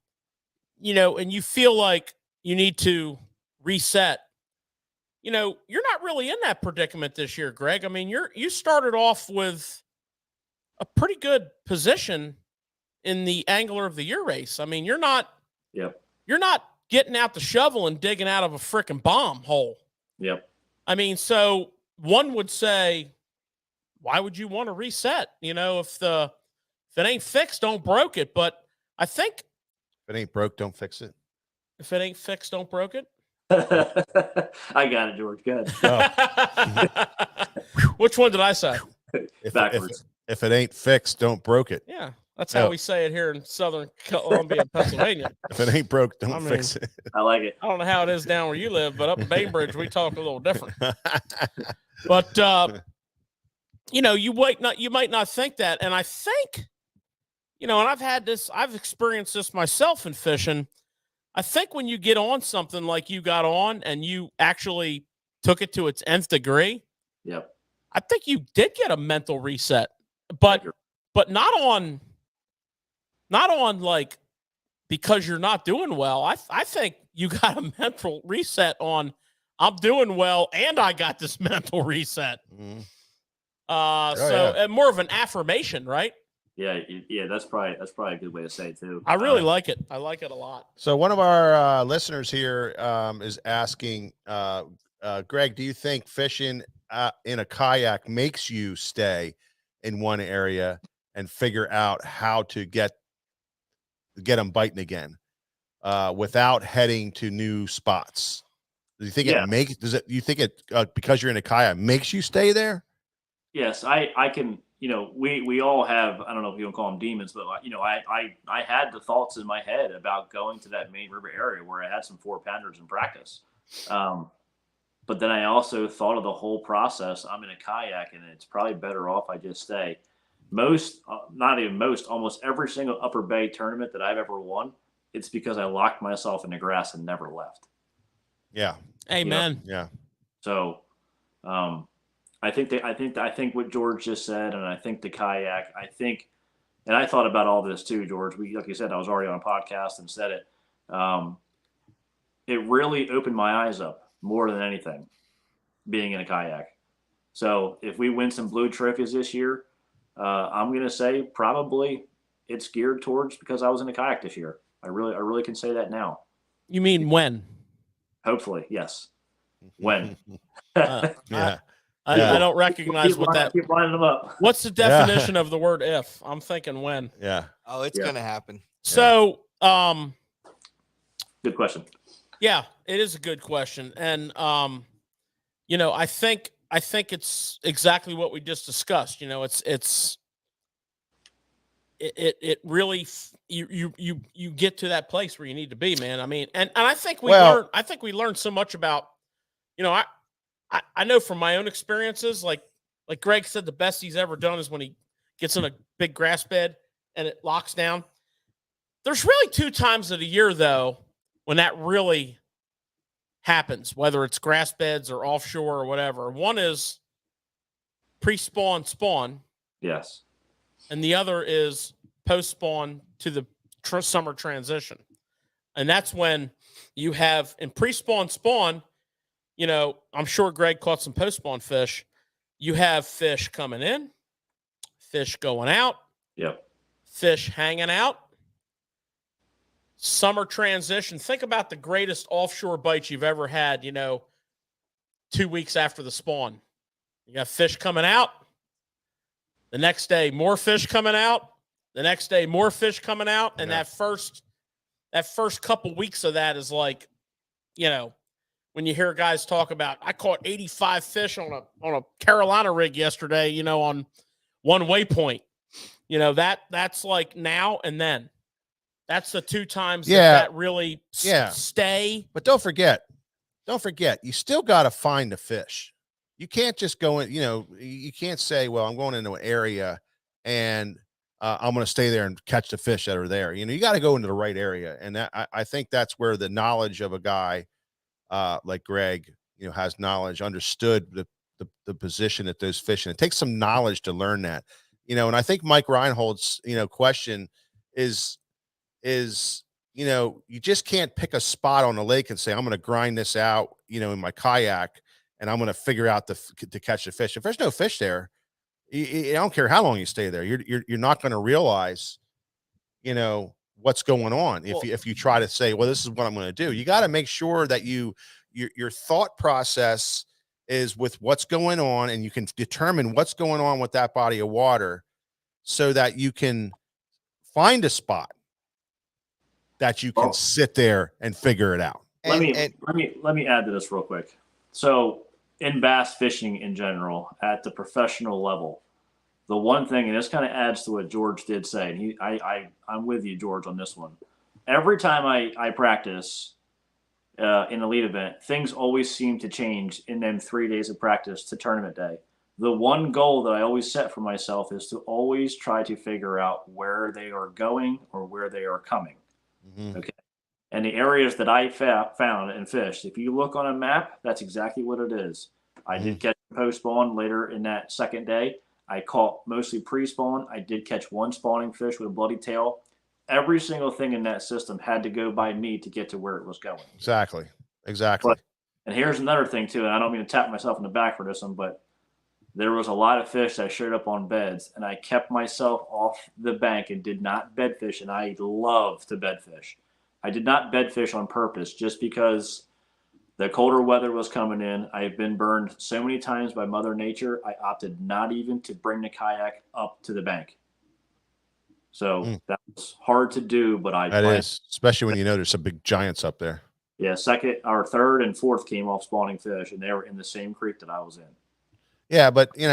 And you feel like you need to reset. You're not really in that predicament this year, Greg. I mean, you started off with a pretty good position in the Angler of the Year race. I mean, you're not getting out the shovel and digging out of a freaking bomb hole. Yep. I mean, so one would say, why would you want to reset? If it ain't fixed, don't broke it. But I think if it ain't broke, don't fix it. If it ain't fixed, don't broke it. I got it, George. Good. Oh. Which one did I say? Backwards. If it ain't fixed, don't broke it. Yeah, that's how we say it here in Southern Columbia, Pennsylvania. If it ain't broke, don't fix it. I like it. I don't know how it is down where you live, but up in Bainbridge, we talk a little different. But you might not think that, and I think, and I've experienced this myself in fishing. I think when you get on something like you got on and you actually took it to its nth degree, yep, I think you did get a mental reset, but not on like because you're not doing well. I think you got a mental reset on I'm doing well and I got this mental reset. Mm-hmm. And more of an affirmation, right? Yeah, that's probably a good way to say it too. I really like it. I like it a lot. So one of our listeners here is asking, Greg, do you think fishing in a kayak makes you stay in one area and figure out how to get them biting again without heading to new spots? Do you think you think it because you're in a kayak makes you stay there? Yes, I can. We all have, I don't know if you want to call them demons, but I had the thoughts in my head about going to that main river area where I had some 4-pounders in practice. But then I also thought of the whole process. I'm in a kayak and it's probably better off I just stay. Almost every single Upper Bay tournament that I've ever won, it's because I locked myself in the grass and never left. Yeah. Amen. Yeah. So, I think what George just said, and I think the kayak, and I thought about all this too, George. Like you said, I was already on a podcast and said it. It really opened my eyes up more than anything, being in a kayak. So if we win some blue trophies this year, I'm going to say probably it's geared towards because I was in a kayak this year. I really can say that now. You mean when? Hopefully, yes. When? Yeah. I don't recognize what that. Keep lining them up. What's the definition of the word if? I'm thinking when. Yeah. Oh, it's gonna happen. So, good question. Yeah, it is a good question, and I think it's exactly what we just discussed. It really you get to that place where you need to be, man. I mean, and I think we learned so much about, I know from my own experiences, like Greg said, the best he's ever done is when he gets in a big grass bed and it locks down. There's really 2 times of the year, though, when that really happens, whether it's grass beds or offshore or whatever. One is pre-spawn spawn. Yes. And the other is post-spawn to the summer transition. And that's when you have in pre-spawn spawn, I'm sure Greg caught some post-spawn fish. You have fish coming in, fish going out, yep, fish hanging out. Summer transition. Think about the greatest offshore bites you've ever had, 2 weeks after the spawn. You got fish coming out. The next day, more fish coming out. The next day, more fish coming out. And that first couple weeks of that is like, when you hear guys talk about, I caught 85 fish on a Carolina rig yesterday, on one waypoint. That's like now and then. That's the 2 times that really stay. But don't forget, you still got to find the fish. You can't just go in, you can't say, well, I'm going into an area and I'm going to stay there and catch the fish that are there. You got to go into the right area. And I think that's where the knowledge of a guy like Greg, has knowledge, understood the position that those fish in. It takes some knowledge to learn that, and I think Mike Reinhold's, question is, you just can't pick a spot on the lake and say, I'm going to grind this out, in my kayak, and I'm going to figure out to catch the fish. If there's no fish there, I don't care how long you stay there. You're not going to realize, what's going on. If you try to say, well, this is what I'm going to do, you got to make sure that your thought process is with what's going on, and you can determine what's going on with that body of water so that you can find a spot that you can sit there and figure it out. Let me add to this real quick. So in bass fishing in general, at the professional level, the one thing, and this kind of adds to what George did say, and I'm with you, George, on this one. Every time I practice in elite event, things always seem to change in them 3 days of practice to tournament day. The one goal that I always set for myself is to always try to figure out where they are going or where they are coming. Mm-hmm. Okay. And the areas that I found and fished, if you look on a map, that's exactly what it is. I did catch post spawn later in that second day. I caught mostly pre-spawn. I did catch one spawning fish with a bloody tail. Every single thing in that system had to go by me to get to where it was going. Exactly. And here's another thing too, and I don't mean to tap myself in the back for this one, but there was a lot of fish that showed up on beds, and I kept myself off the bank and did not bed fish, and I love to bed fish. I did not bed fish on purpose just because the colder weather was coming in. I've been burned so many times by Mother Nature, I opted not even to bring the kayak up to the bank. So that was hard to do, but that is, especially when there's some big giants up there. Yeah, second, our third and fourth came off spawning fish, and they were in the same creek that I was in. Yeah, but you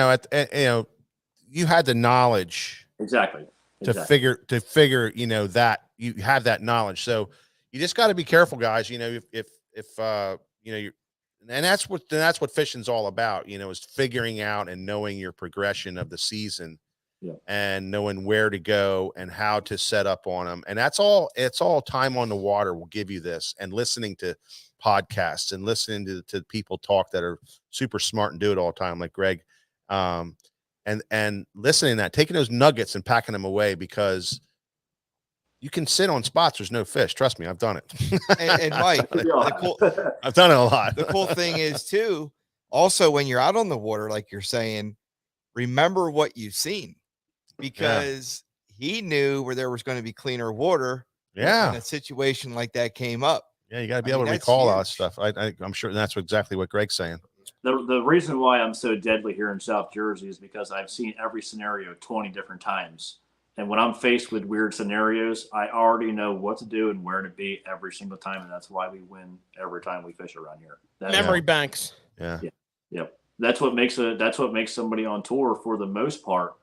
had the knowledge exactly. to figure that you have that knowledge. So you just got to be careful, guys. If you're, and that's what fishing's all about. Is figuring out and knowing your progression of the season, and knowing where to go and how to set up on them. And that's all. It's all time on the water will give you this, and listening to podcasts and listening to people talk that are super smart and do it all the time, like Greg, and listening to that, taking those nuggets and packing them away, because you can sit on spots there's no fish. Trust me, I've done it. And Mike, I've done it a lot. The cool thing is too, also when you're out on the water, like you're saying, remember what you've seen, because he knew where there was going to be cleaner water. Yeah, when a situation like that came up. Yeah, you got to be able to recall all that stuff. I'm sure that's exactly what Greg's saying. The reason why I'm so deadly here in South Jersey is because I've seen every scenario 20 different times. And when I'm faced with weird scenarios, I already know what to do and where to be every single time. And that's why we win every time we fish around here. Memory banks. Yeah. Yep. That's what makes somebody on tour, for the most part,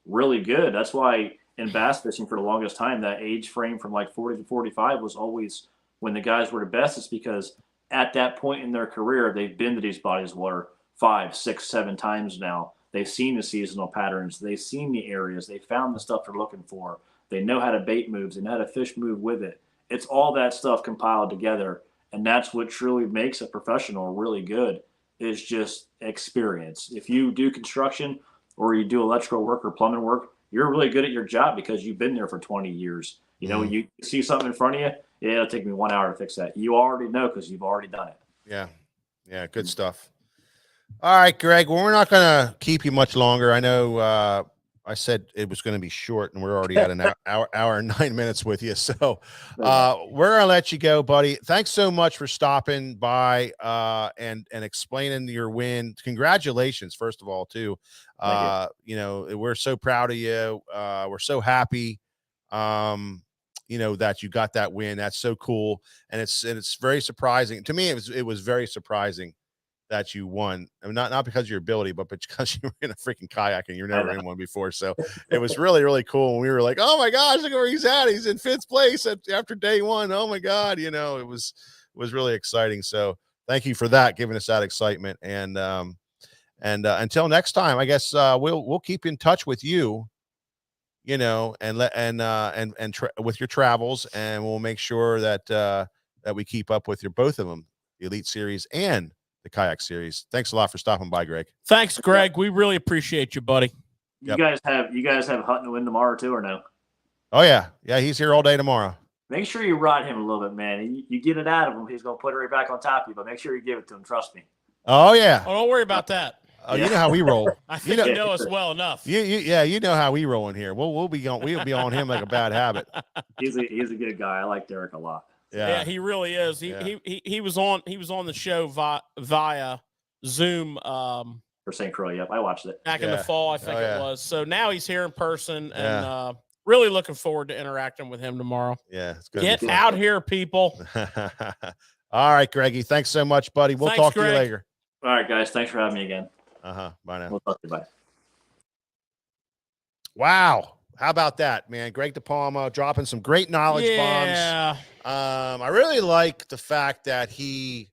really good. That's why in bass fishing for the longest time, that age frame from like 40 to 45 was always when the guys were the best. Is because at that point in their career, they've been to these bodies of water 5, 6, 7 times now. They've seen the seasonal patterns. They've seen the areas. They found the stuff they're looking for. They know how to bait moves. They know how to fish move with it. It's all that stuff compiled together, and that's what truly makes a professional really good. Is just experience. If you do construction or you do electrical work or plumbing work, you're really good at your job because you've been there for 20 years. You know, you see something in front of you, yeah, it'll take me 1 hour to fix that. You already know because you've already done it. Yeah. Yeah. Good stuff. All right, Greg. Well, we're not going to keep you much longer. I know I said it was going to be short, and we're already at an hour and 9 minutes with you. So we're going to let you go, buddy. Thanks so much for stopping by and explaining your win. Congratulations, first of all, too. You know, we're so proud of you. We're so happy, you know, that you got that win. That's so cool. And it's very surprising. To me, it was very surprising that you won. I mean, not because of your ability, but because you were in a freaking kayak and you're never in one before. So it was really, really cool. And we were like, oh my gosh, look where he's at. He's in 5th place after day 1. Oh my God. You know, it was really exciting. So thank you for that, giving us that excitement. And until next time, I guess we'll keep in touch with you, you know, with your travels, and we'll make sure that we keep up with both of them, the Elite Series and the Kayak Series. Thanks a lot for stopping by, Greg. Thanks, Greg. We really appreciate you, buddy. You guys have hunting to win tomorrow too, or no? Oh yeah, he's here all day tomorrow. Make sure you rod him a little bit, man. You get it out of him, he's gonna put it right back on top of you. But make sure you give it to him. Trust me. Oh yeah. Oh, don't worry about that. Oh, you know how we roll. I think you know us well enough. You know how we roll in here. We'll be on him like a bad habit. He's a good guy. I like Derek a lot. Yeah, he really is. He was on the show via Zoom for St. Croix. Yep, I watched it back in the fall. I think it was. So now he's here in person, and really looking forward to interacting with him tomorrow. Yeah, it's good. Get out here, people. All right, Greggy. Thanks so much, buddy. We'll talk to you later. All right, guys. Thanks for having me again. Bye now. We'll talk to you. Bye. Wow. How about that, man? Greg De Palma dropping some great knowledge bombs. I really like the fact that he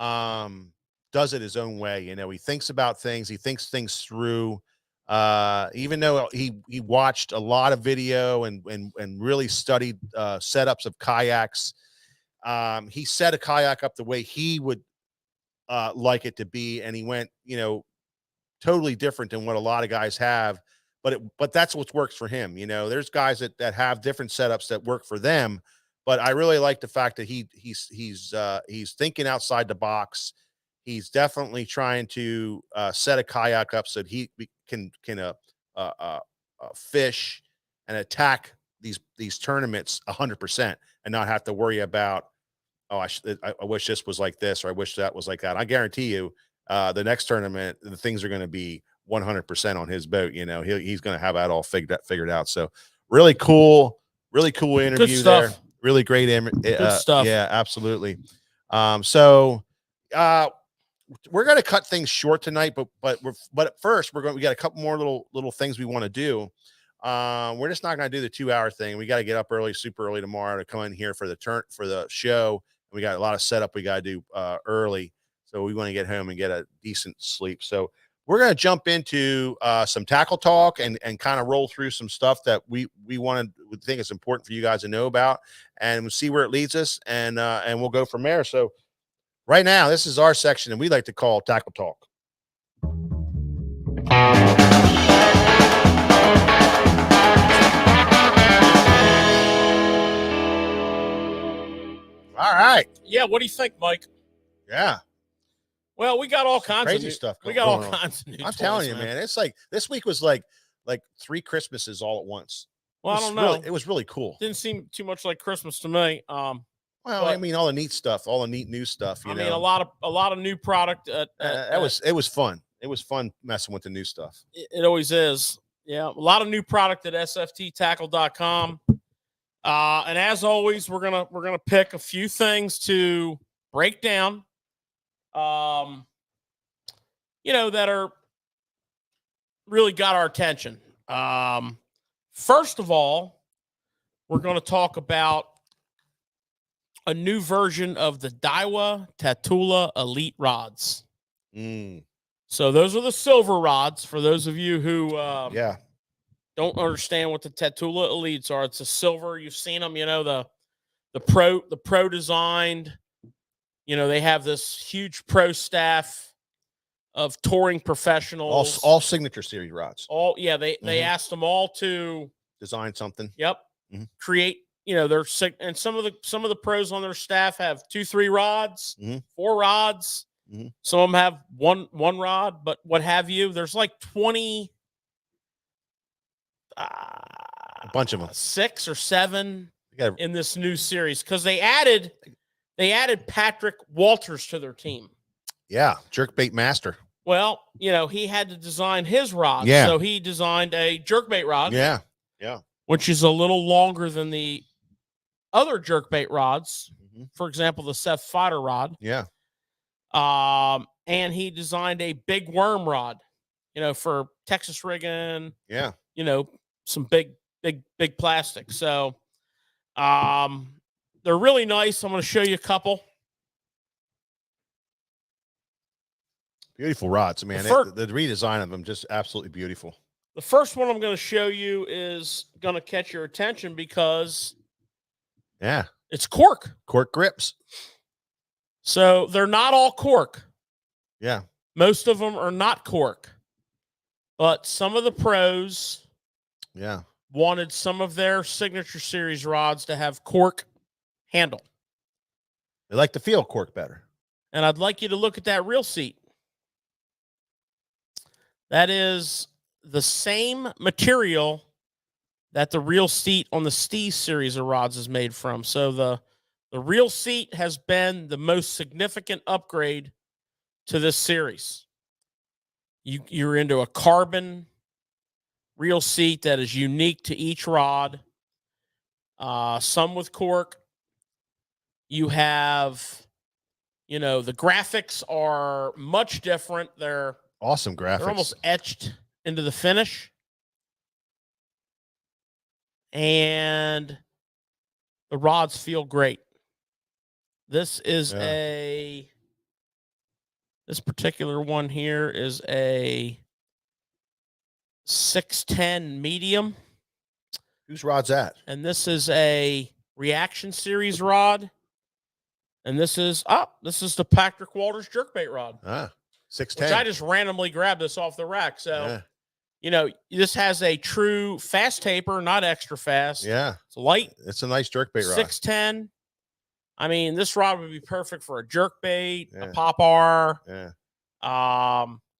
does it his own way. You know, he thinks about things. He thinks things through. Even though he watched a lot of video and really studied setups of kayaks, he set a kayak up the way he would like it to be, and he went, you know, totally different than what a lot of guys have. But that's what works for him. You know, there's guys that have different setups that work for them. But I really like the fact that he's thinking outside the box. He's definitely trying to set a kayak up so that he can fish and attack these tournaments 100% and not have to worry about, oh, I wish this was like this, or I wish that was like that. I guarantee you, the next tournament, the things are going to be 100% on his boat. You know, he's going to have that all figured out. So really cool interview there. Really great. Good stuff. Yeah, absolutely. So we're going to cut things short tonight, but first we got a couple more little things we want to do. We're just not going to do the 2-hour thing. We got to get up super early tomorrow to come in here for the show. We got a lot of setup we got to do early. So we want to get home and get a decent sleep. So we're going to jump into some tackle talk and kind of roll through some stuff that we think is important for you guys to know about, and we'll see where it leads us, and we'll go from there. So right now, this is our section, and we like to call Tackle Talk. All right. Yeah, what do you think, Mike? Yeah. Well, we got all kinds crazy of stuff. We got all kinds of new I'm telling you, man. It's like this week was like 3 Christmases all at once. Well, I don't know. It was really cool. Didn't seem too much like Christmas to me. Well, I mean, all the neat stuff, all the neat new stuff. You know, mean, a lot of new product. It was fun. It was fun messing with the new stuff. It always is. Yeah, a lot of new product at sfttackle.com. And as always, we're gonna pick a few things to break down. You know, that are really got our attention. First of all, we're going to talk about a new version of the Daiwa Tatula Elite rods. So those are the silver rods for those of you who don't understand what the Tatula Elites are. It's a silver. You've seen them, you know, the pro designed, they have this huge pro staff of touring professionals. All signature series rods. They asked them all to design something. Yep. Mhm. Create, and some of the pros on their staff have 2-3 rods, Mhm. 4 rods. Mhm. Some of them have one rod, but what have you. There's like 20, A bunch of them. 6 or 7 gotta- in this new series because they added Patrick Walters to their team. Yeah, jerkbait master. Well, he had to design his rod. Yeah. So he designed a jerkbait rod. Yeah. Which is a little longer than the other jerkbait rods. Mhm. For example, the Seth Fodder rod. Yeah. And he designed a big worm rod, for Texas rigging, Yeah. some big plastic. So they're really nice. I'm going to show you a couple. Beautiful rods, man. The redesign of them just absolutely beautiful. The first one I'm going to show you is going to catch your attention because it's cork. Cork grips. So they're not all cork. Yeah. Most of them are not cork. But some of the pros wanted some of their signature series rods to have cork handle. They like to feel cork better. And I'd like you to look at that reel seat. That is the same material that the reel seat on the Steez series of rods is made from. So the reel seat has been the most significant upgrade to this series. You're into a carbon reel seat that is unique to each rod. Some with cork. You have, the graphics are much different. They're awesome graphics. They're almost etched into the finish. And the rods feel great. This is this particular one here is a 610 medium. Whose rod's that? And this is a reaction series rod. And this is the Patrick Walters jerkbait rod. 610. Which I just randomly grabbed this off the rack. So, this has a true fast taper, not extra fast. Yeah. It's light. It's a nice jerkbait rod. 610. I mean, this rod would be perfect for a jerkbait, a pop-R. Yeah.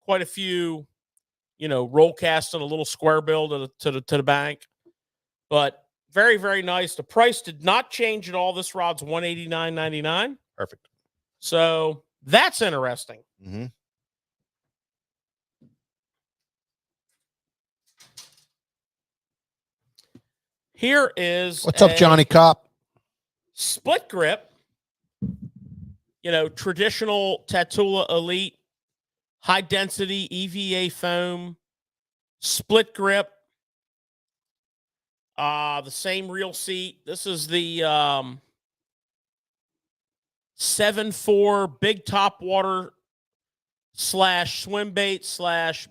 Quite a few, roll cast and a little square bill to the bank. But very, very nice. The price did not change at all. This rod's $189.99. Perfect. So that's interesting. Mm-hmm. Here is what's up, Johnny Cop? Split grip. Traditional Tatula Elite, high density EVA foam, split grip. The same reel seat. This is the 7.4 big top water / swim bait /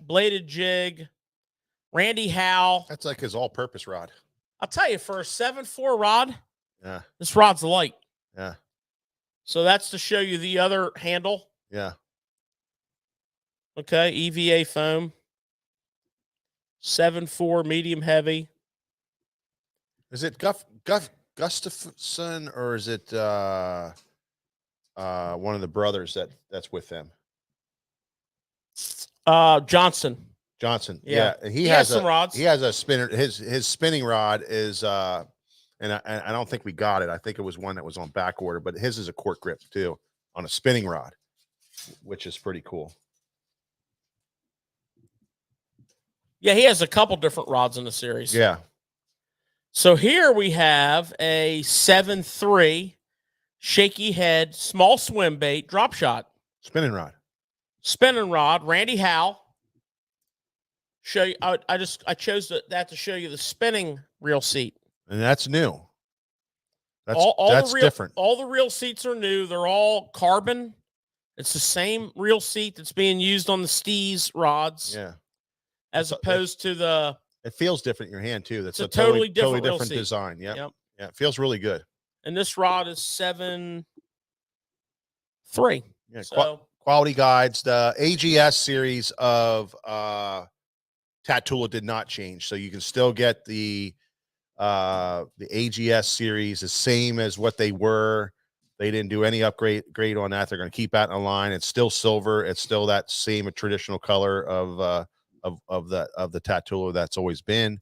bladed jig. Randy Howell. That's like his all-purpose rod. I'll tell you, for a 7.4 rod, this rod's light. Yeah. So that's to show you the other handle. Yeah. Okay, EVA foam. 7.4 medium heavy. Is it Gustafson or is it one of the brothers that's with them? Johnson. Yeah. He has some rods. He has a spinner. His spinning rod is and I don't think we got it. I think it was one that was on back order, but his is a cork grip too on a spinning rod, which is pretty cool. Yeah, he has a couple different rods in the series. Yeah. So here we have a 7.3 shaky head, small swim bait, drop shot. Spinning rod. Randy Howell. Show you. I chose that to show you the spinning reel seat. And that's new. That's different. All the reel seats are new. They're all carbon. It's the same reel seat that's being used on the Steez rods. Yeah. As opposed to the. It feels different in your hand too. That's a totally different design. Yep. Yep. Yeah. It feels really good. and this rod is 7.3. Yeah, So quality guides. The AGS series of Tatula did not change, so you can still get the AGS series the same as what they were. They didn't do any upgrade on that. They're going to keep that in line. It's still silver. It's still that same traditional color of the Tatula that's always been.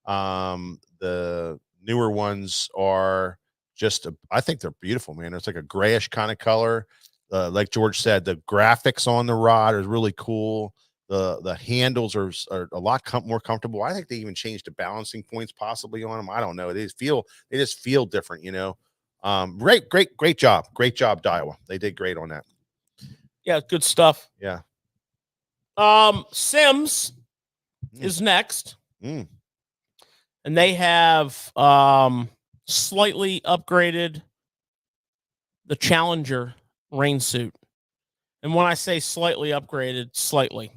The newer ones are just I think they're beautiful, man. It's like a grayish kind of color. Like George said, the graphics on the rod is really cool. The handles are a lot more comfortable. I think they even changed the balancing points possibly on them. I don't know. They just feel different, you know. Great job. Great job, Daiwa. They did great on that. yeah, good stuff. Yeah. Sims is next. Mm. And they have slightly upgraded the Challenger rain suit. And when I say slightly upgraded, slightly.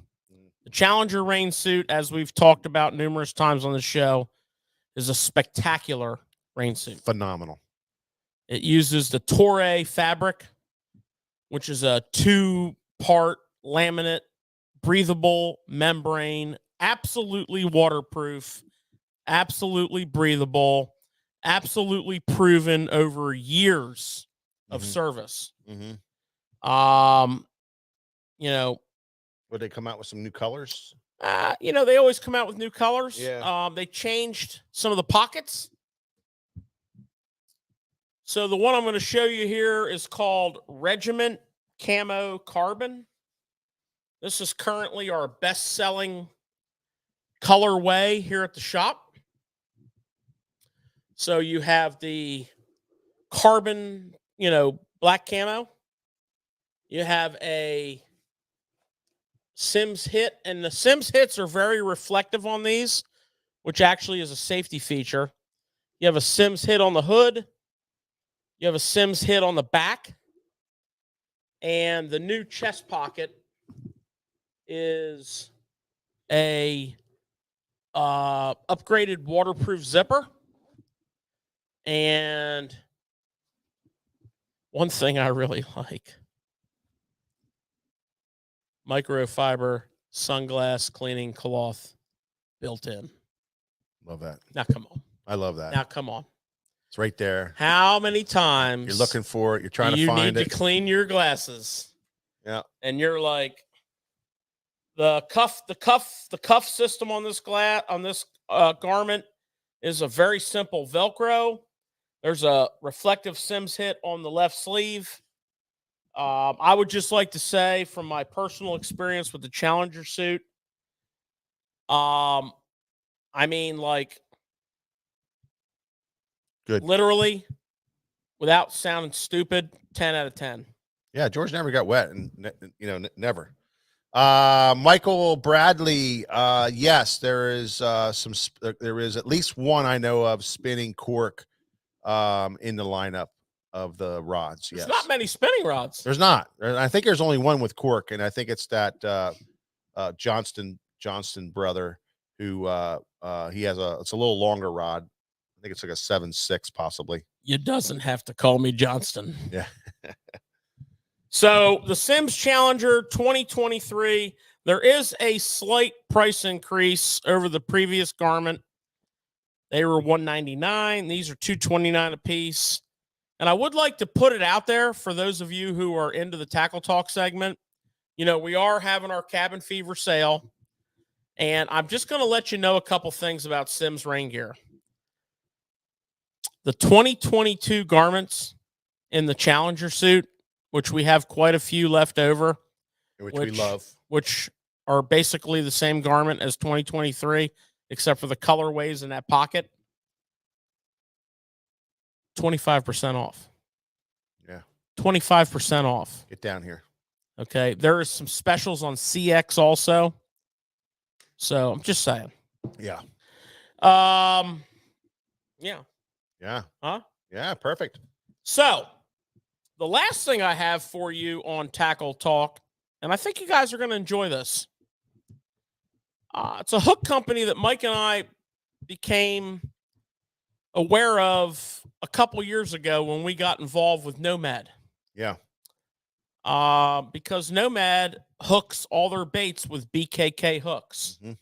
The Challenger rain suit, as we've talked about numerous times on the show, is a spectacular rain suit. Phenomenal. It uses the Toray fabric, which is a 2-part laminate, breathable membrane, absolutely waterproof, absolutely breathable, absolutely proven over years of service. Mm-hmm. You know, would they come out with some new colors? You know, they always come out with new colors. Yeah. They changed some of the pockets. So the one I'm going to show you here is called Regiment Camo Carbon. This is currently our best-selling colorway here at the shop. So you have the carbon, you know, black camo. You have a Sims hit, and the Sims hits are very reflective on these, which actually is a safety feature. You have a Sims hit on the hood. You have a Sims hit on the back. And the new chest pocket is a upgraded waterproof zipper. And one thing I really like, microfiber sunglass cleaning cloth built in. Love that. Now, come on. I love that. Now, come on. It's right there. How many times You're looking for it. You're trying to you find need it. to clean your glasses? Yeah. And you're like, the cuff system on this garment is a very simple Velcro. There's a reflective Sims hit on the left sleeve. I would just like to say, from my personal experience with the Challenger suit, I mean, like, good. Literally, without sounding stupid, 10 out of 10. Yeah, George never got wet, and never. Michael Bradley, yes, there is there is at least one I know of spinning cork in the lineup of the rods. Yes. There's not many spinning rods. There's not. I think there's only one with cork, and I think it's that Johnston brother who he has it's a little longer rod. I think it's like a 7.6 possibly. You doesn't have to call me Johnston. Yeah. So the Sims Challenger 2023, there is a slight price increase over the previous garment. They were $199. These are $229 a piece. And I would like to put it out there for those of you who are into the Tackle Talk segment. You know, we are having our Cabin Fever sale. And I'm just going to let you know a couple things about Sims rain gear. The 2022 garments in the Challenger suit, which we have quite a few left over, which we love, which are basically the same garment as 2023, except for the colorways in that pocket. 25% off. Yeah. 25% off. Get down here. Okay. There is some specials on CX also. So I'm just saying. Yeah. Yeah. Yeah. Huh? Yeah. Perfect. So the last thing I have for you on Tackle Talk, and I think you guys are going to enjoy this. It's a hook company that Mike and I became aware of a couple years ago when we got involved with Nomad. Yeah. Because Nomad hooks all their baits with BKK hooks. Mhm.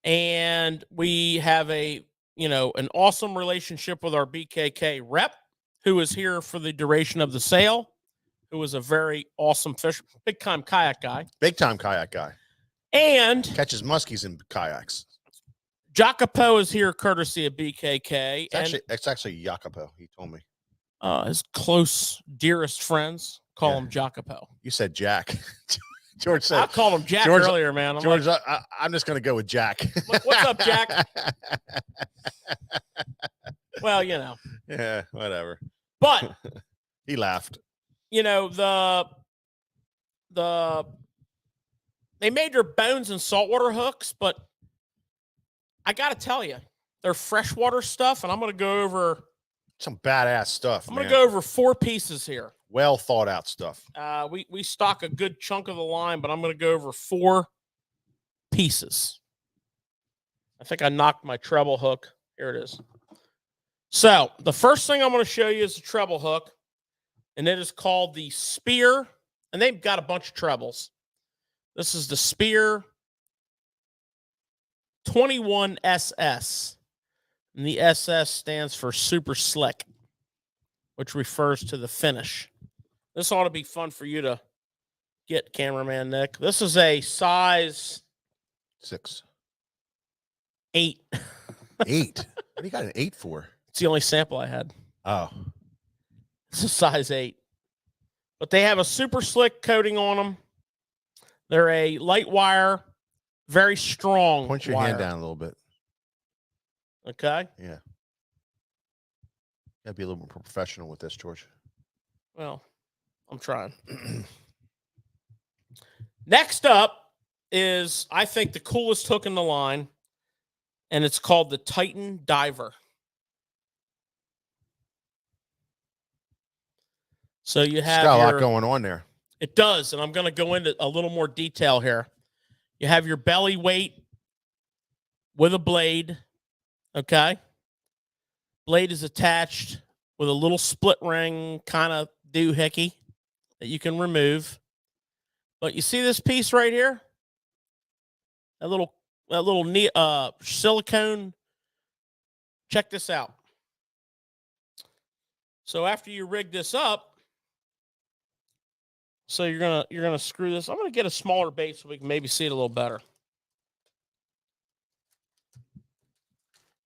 And we have an awesome relationship with our BKK rep, who is here for the duration of the sale, who is a very awesome fisher, big time kayak guy. Big time kayak guy. And Catches muskies in kayaks. Jacopo is here courtesy of BKK. It's actually Jacopo. He told me. His close, dearest friends call him Jacopo. You said Jack. George said. I called him Jack George, earlier, man. I'm just going to go with Jack. What's up, Jack? Well, Yeah, whatever. But he laughed. they made their bones and saltwater hooks, but I got to tell you, they're freshwater stuff, and I'm going to go over some badass stuff. I'm going to go over 4 pieces here. Well thought out stuff. We stock a good chunk of the line, but I'm going to go over 4 pieces. I think I knocked my treble hook. Here it is. So the first thing I'm going to show you is the treble hook, and it is called the Spear, and they've got a bunch of trebles. This is the Spear 21SS, and the SS stands for super slick, which refers to the finish. This ought to be fun for you to get, cameraman Nick. This is a size 6. 8. 8? What do you got an 8 for? It's the only sample I had. Oh. It's a size 8. But they have a super slick coating on them. They're a light wire, very strong Point your hand down a little bit. Okay. Yeah. Gotta be a little more professional with this, George. Well, I'm trying. Next up is, I think, the coolest hook in the line, and it's called the Titan Diver. So you have got a lot going on there. It does, and I'm going to go into a little more detail here. You have your belly weight with a blade, okay? Blade is attached with a little split ring kind of doohickey that you can remove. But you see this piece right here? That little silicone. Check this out. So after you rig this up, so you're gonna screw this. I'm gonna get a smaller bait so we can maybe see it a little better.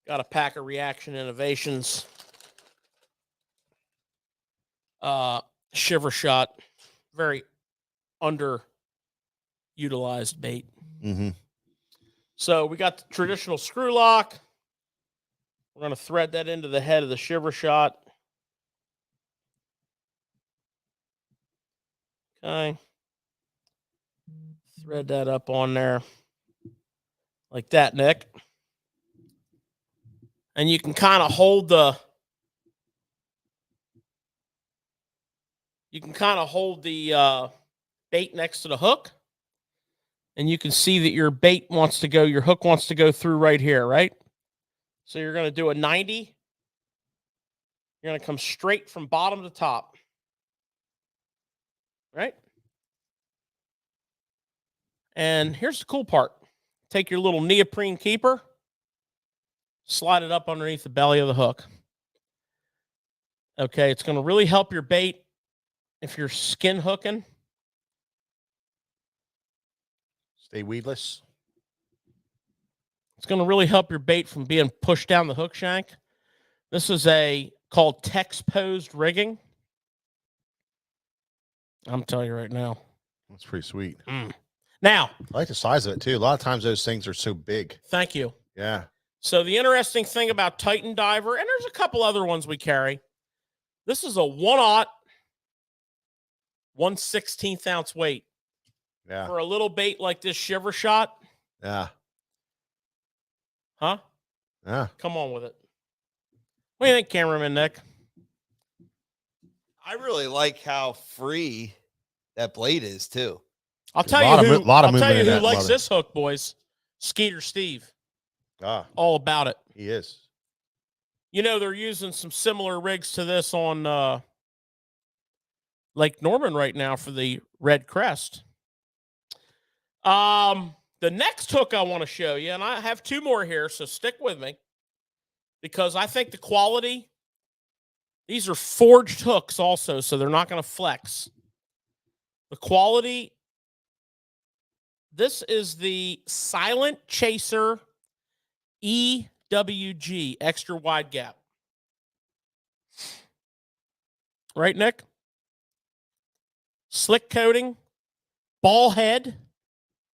Got a pack of Reaction Innovations. Shiver Shot. Very underutilized bait. Mm-hmm. So we got the traditional screw lock. We're going to thread that into the head of the Shiver Shot. Okay. Thread that up on there like that, Nick. And you can kind of hold the bait next to the hook. And you can see that your hook wants to go through right here, right? So you're going to do a 90. You're going to come straight from bottom to top. Right? And here's the cool part. Take your little neoprene keeper, slide it up underneath the belly of the hook. Okay, it's going to really help your bait if you're skin hooking. Stay weedless. It's going to really help your bait from being pushed down the hook shank. This is called text-posed rigging. I'm telling you right now. That's pretty sweet. Now. I like the size of it, too. A lot of times those things are so big. Thank you. Yeah. So the interesting thing about Titan Diver, and there's a couple other ones we carry. This is a 1/0, 1/16 ounce weight. Yeah. For a little bait like this Shiver Shot. Yeah. Huh? Yeah. Come on with it. What do you think, cameraman Nick? I really like how free that blade is too. I'll tell you who likes mother. this hook, boys. Skeeter Steve. Ah. All about it. He is. You know, they're using some similar rigs to this on Lake Norman right now for the Red Crest. The next hook I want to show you, and I have two more here, so stick with me, because I think the quality, these are forged hooks also, so they're not going to flex. The quality, this is the Silent Chaser EWG, extra wide gap. Right, Nick? Slick coating, ball head.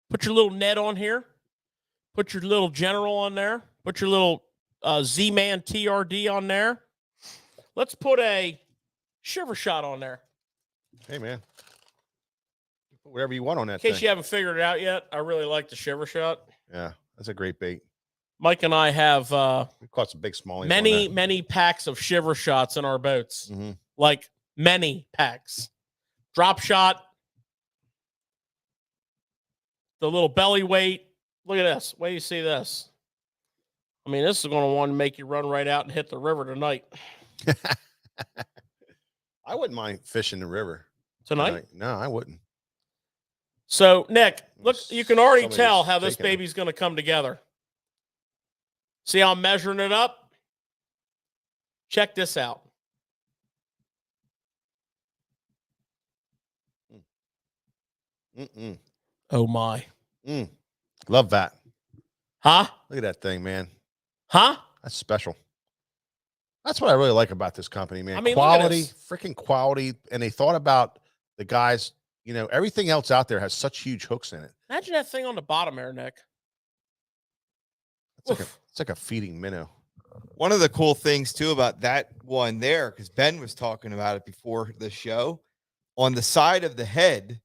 Put your little net on here. Put your little General on there. Put your little Z-Man TRD on there. Let's put a Shiver Shot on there. Hey, man. Put whatever you want on that In case thing. you haven't figured it out yet, I really like the Shiver Shot. Yeah, that's a great bait. Mike and I have We caught some big smallies. many packs of Shiver Shots in our boats. Mm-hmm. Like many packs. Drop shot. The little belly weight. Look at this. Wait till you see this. I mean, this is going to want to make you run right out and hit the river tonight. I wouldn't mind fishing the river Tonight? No, I wouldn't. So, Nick, look, you can already Somebody's tell how this taking it. baby's going to come together. See how I'm measuring it up? Check this out. Mm-mm. Oh, my. Love that. Huh? Look at that thing, man. Huh? That's special. That's what I really like about this company, man. I mean, look at quality, this. freaking quality. And they thought about the guys, you know, everything else out there has such huge hooks in it. Imagine that thing on the bottom there, Nick. It's like a feeding minnow. One of the cool things too about that one there, because Ben was talking about it before the show, on the side of the head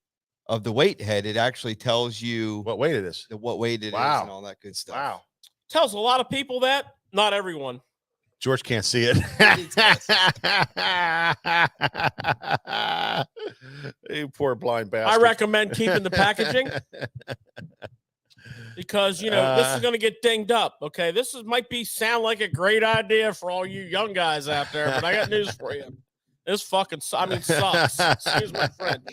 of the weight head, it actually tells you What weight it is. what weight it is Wow. and all that good stuff. Wow. Tells a lot of people that. Not everyone. George can't see it. You poor blind bastard. I recommend keeping the packaging because, you know, this is going to get dinged up. Okay. This might sound like a great idea for all you young guys out there, but I got news for you. This fucking, sucks. Excuse my French.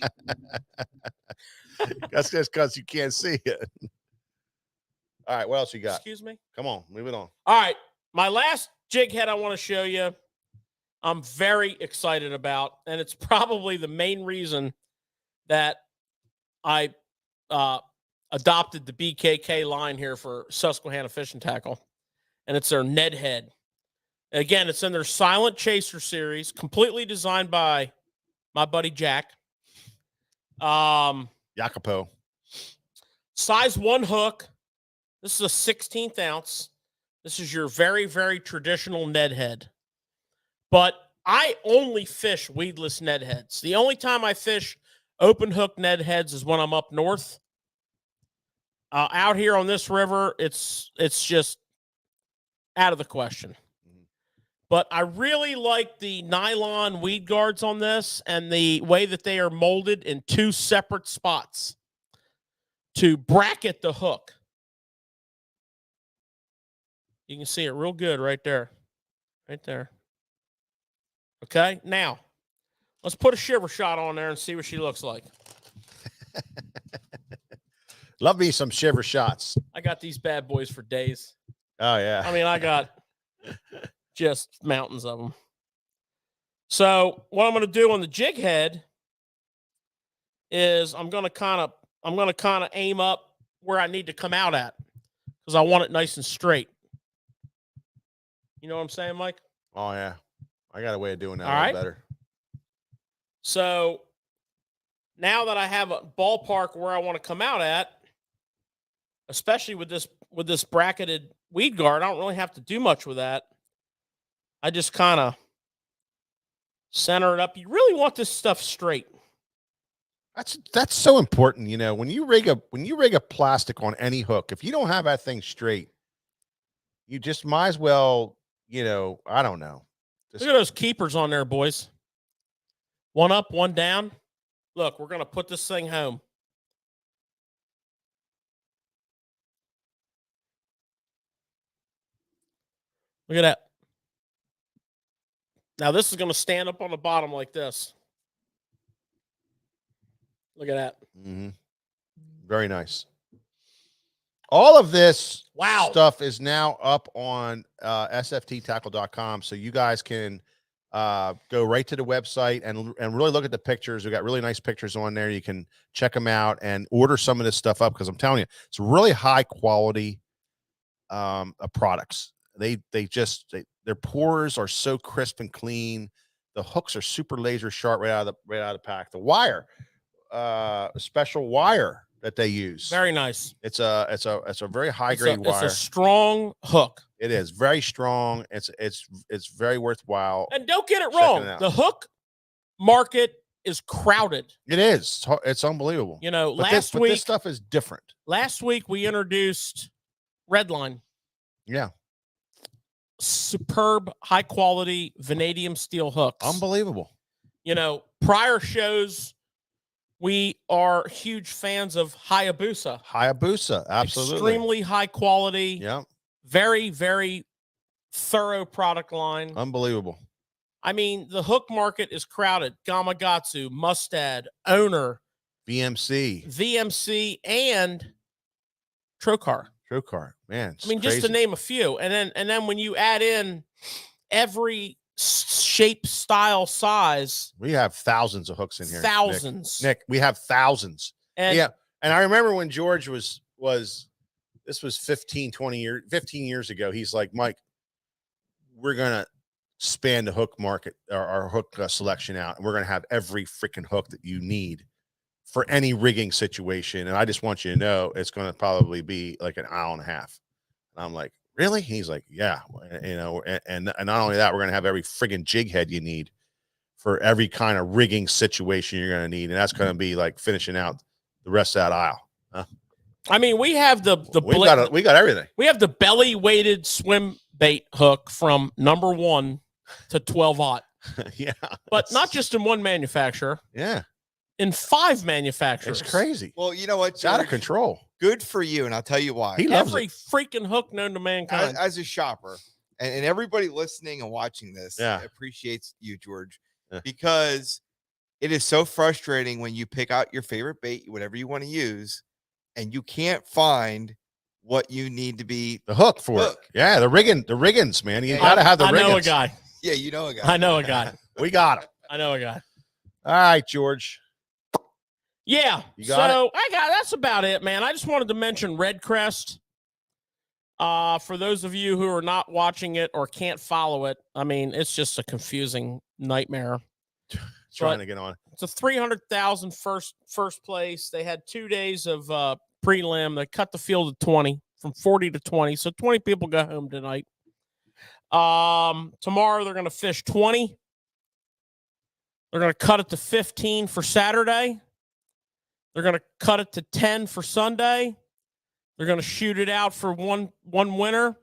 That's just because you can't see it. All right. What else you got? Excuse me. Come on. Move it on. All right. My last jig head I want to show you, I'm very excited about, and it's probably the main reason that I adopted the BKK line here for Susquehanna Fishing Tackle, and it's their Ned head. Again, it's in their Silent Chaser series, completely designed by my buddy Jack. Jacopo. Size 1 hook. This is a 16th ounce. This is your very, very traditional Ned head. But I only fish weedless Ned heads. The only time I fish open hook Ned heads is when I'm up north. Out here on this river, it's just out of the question. But I really like the nylon weed guards on this and the way that they are molded in 2 separate spots to bracket the hook. You can see it real good right there. Right there. Okay, now let's put a Shiver Shot on there and see what she looks like. Love me some Shiver Shots. I got these bad boys for days. Oh, yeah. I mean, I got just mountains of them. So what I'm going to do on the jig head is I'm going to kind of aim up where I need to come out at because I want it nice and straight. You know what I'm saying, Mike? Oh, yeah. I got a way of doing that All a little right. better. So now that I have a ballpark where I want to come out at, especially with this bracketed weed guard, I don't really have to do much with that. I just kind center it up. You really want this stuff straight. That's so important, you know. When you rig a plastic on any hook, if you don't have that thing straight, you just might as well, you know, I don't know. Just, Look at those keepers on there, boys. One up, one down. Look, we're going to put this thing home. Look at that. Now this is going to stand up on the bottom like this. Look at that. Mm-hmm. Very nice. All of this stuff is now up on sfttackle.com, so you guys can go right to the website and really look at the pictures. We got really nice pictures on there. You can check them out and order some of this stuff up, because I'm telling you, it's really high quality products. Their pores are so crisp and clean. The hooks are super laser sharp right out of the pack. The wire, a special wire that they use. Very nice. It's a very high grade wire. It's a strong hook. It is very strong. It's very worthwhile. And don't get it wrong. The hook market is crowded. It is. It's unbelievable. You know, but last week this stuff is different. Last week we introduced Redline. Yeah. Superb, high quality vanadium steel hooks. Unbelievable. You know, prior shows, we are huge fans of Hayabusa. Hayabusa, absolutely. Extremely high quality. Yeah. Very, very thorough product line. Unbelievable. I mean, the hook market is crowded. Gamakatsu, Mustad, Owner, VMC, and Trocar. Man, I mean, crazy. just to name a few. And then when you add in every shape, style, size, we have thousands of hooks in here. Thousands. Nick, we have thousands. And yeah. And I remember when George was this was 15 years ago. He's like, Mike, we're going to span the hook market, our hook selection out, and we're going to have every freaking hook that you need for any rigging situation. And I just want you to know it's going to probably be like an hour and a half. And I'm like, really? He's like, yeah. You know, and not only that, we're going to have every friggin' jig head you need for every kind of rigging situation you're going to need. And that's going to be like finishing out the rest of that aisle. Huh? I mean, we have we got everything. We have the belly weighted swim bait hook from number 1 to 12-aught. Yeah. But not just in one manufacturer. Yeah. In 5 manufacturers. It's crazy. Well, you know what? It's out of control. Good for you, and I'll tell you why. He loves every freaking hook known to mankind. As a shopper, and everybody listening and watching this appreciates you, George, because it is so frustrating when you pick out your favorite bait, whatever you want to use, and you can't find what you need to be the hook for it. Yeah, the riggins, man. You got to have the riggins. I know a guy. Yeah, you know a guy. I know a guy. We got him. I know a guy. All right, George. Yeah. That's about it, man. I just wanted to mention Redcrest. For those of you who are not watching it or can't follow it, I mean, it's just a confusing nightmare. Trying to get on. It's a 300,000 first place. They had 2 days of prelim. They cut the field to 20, from 40 to 20. So 20 people go home tonight. Tomorrow they're going to fish 20. They're going to cut it to 15 for Saturday. They're going to cut it to 10 for Sunday. They're going to shoot it out for one winner.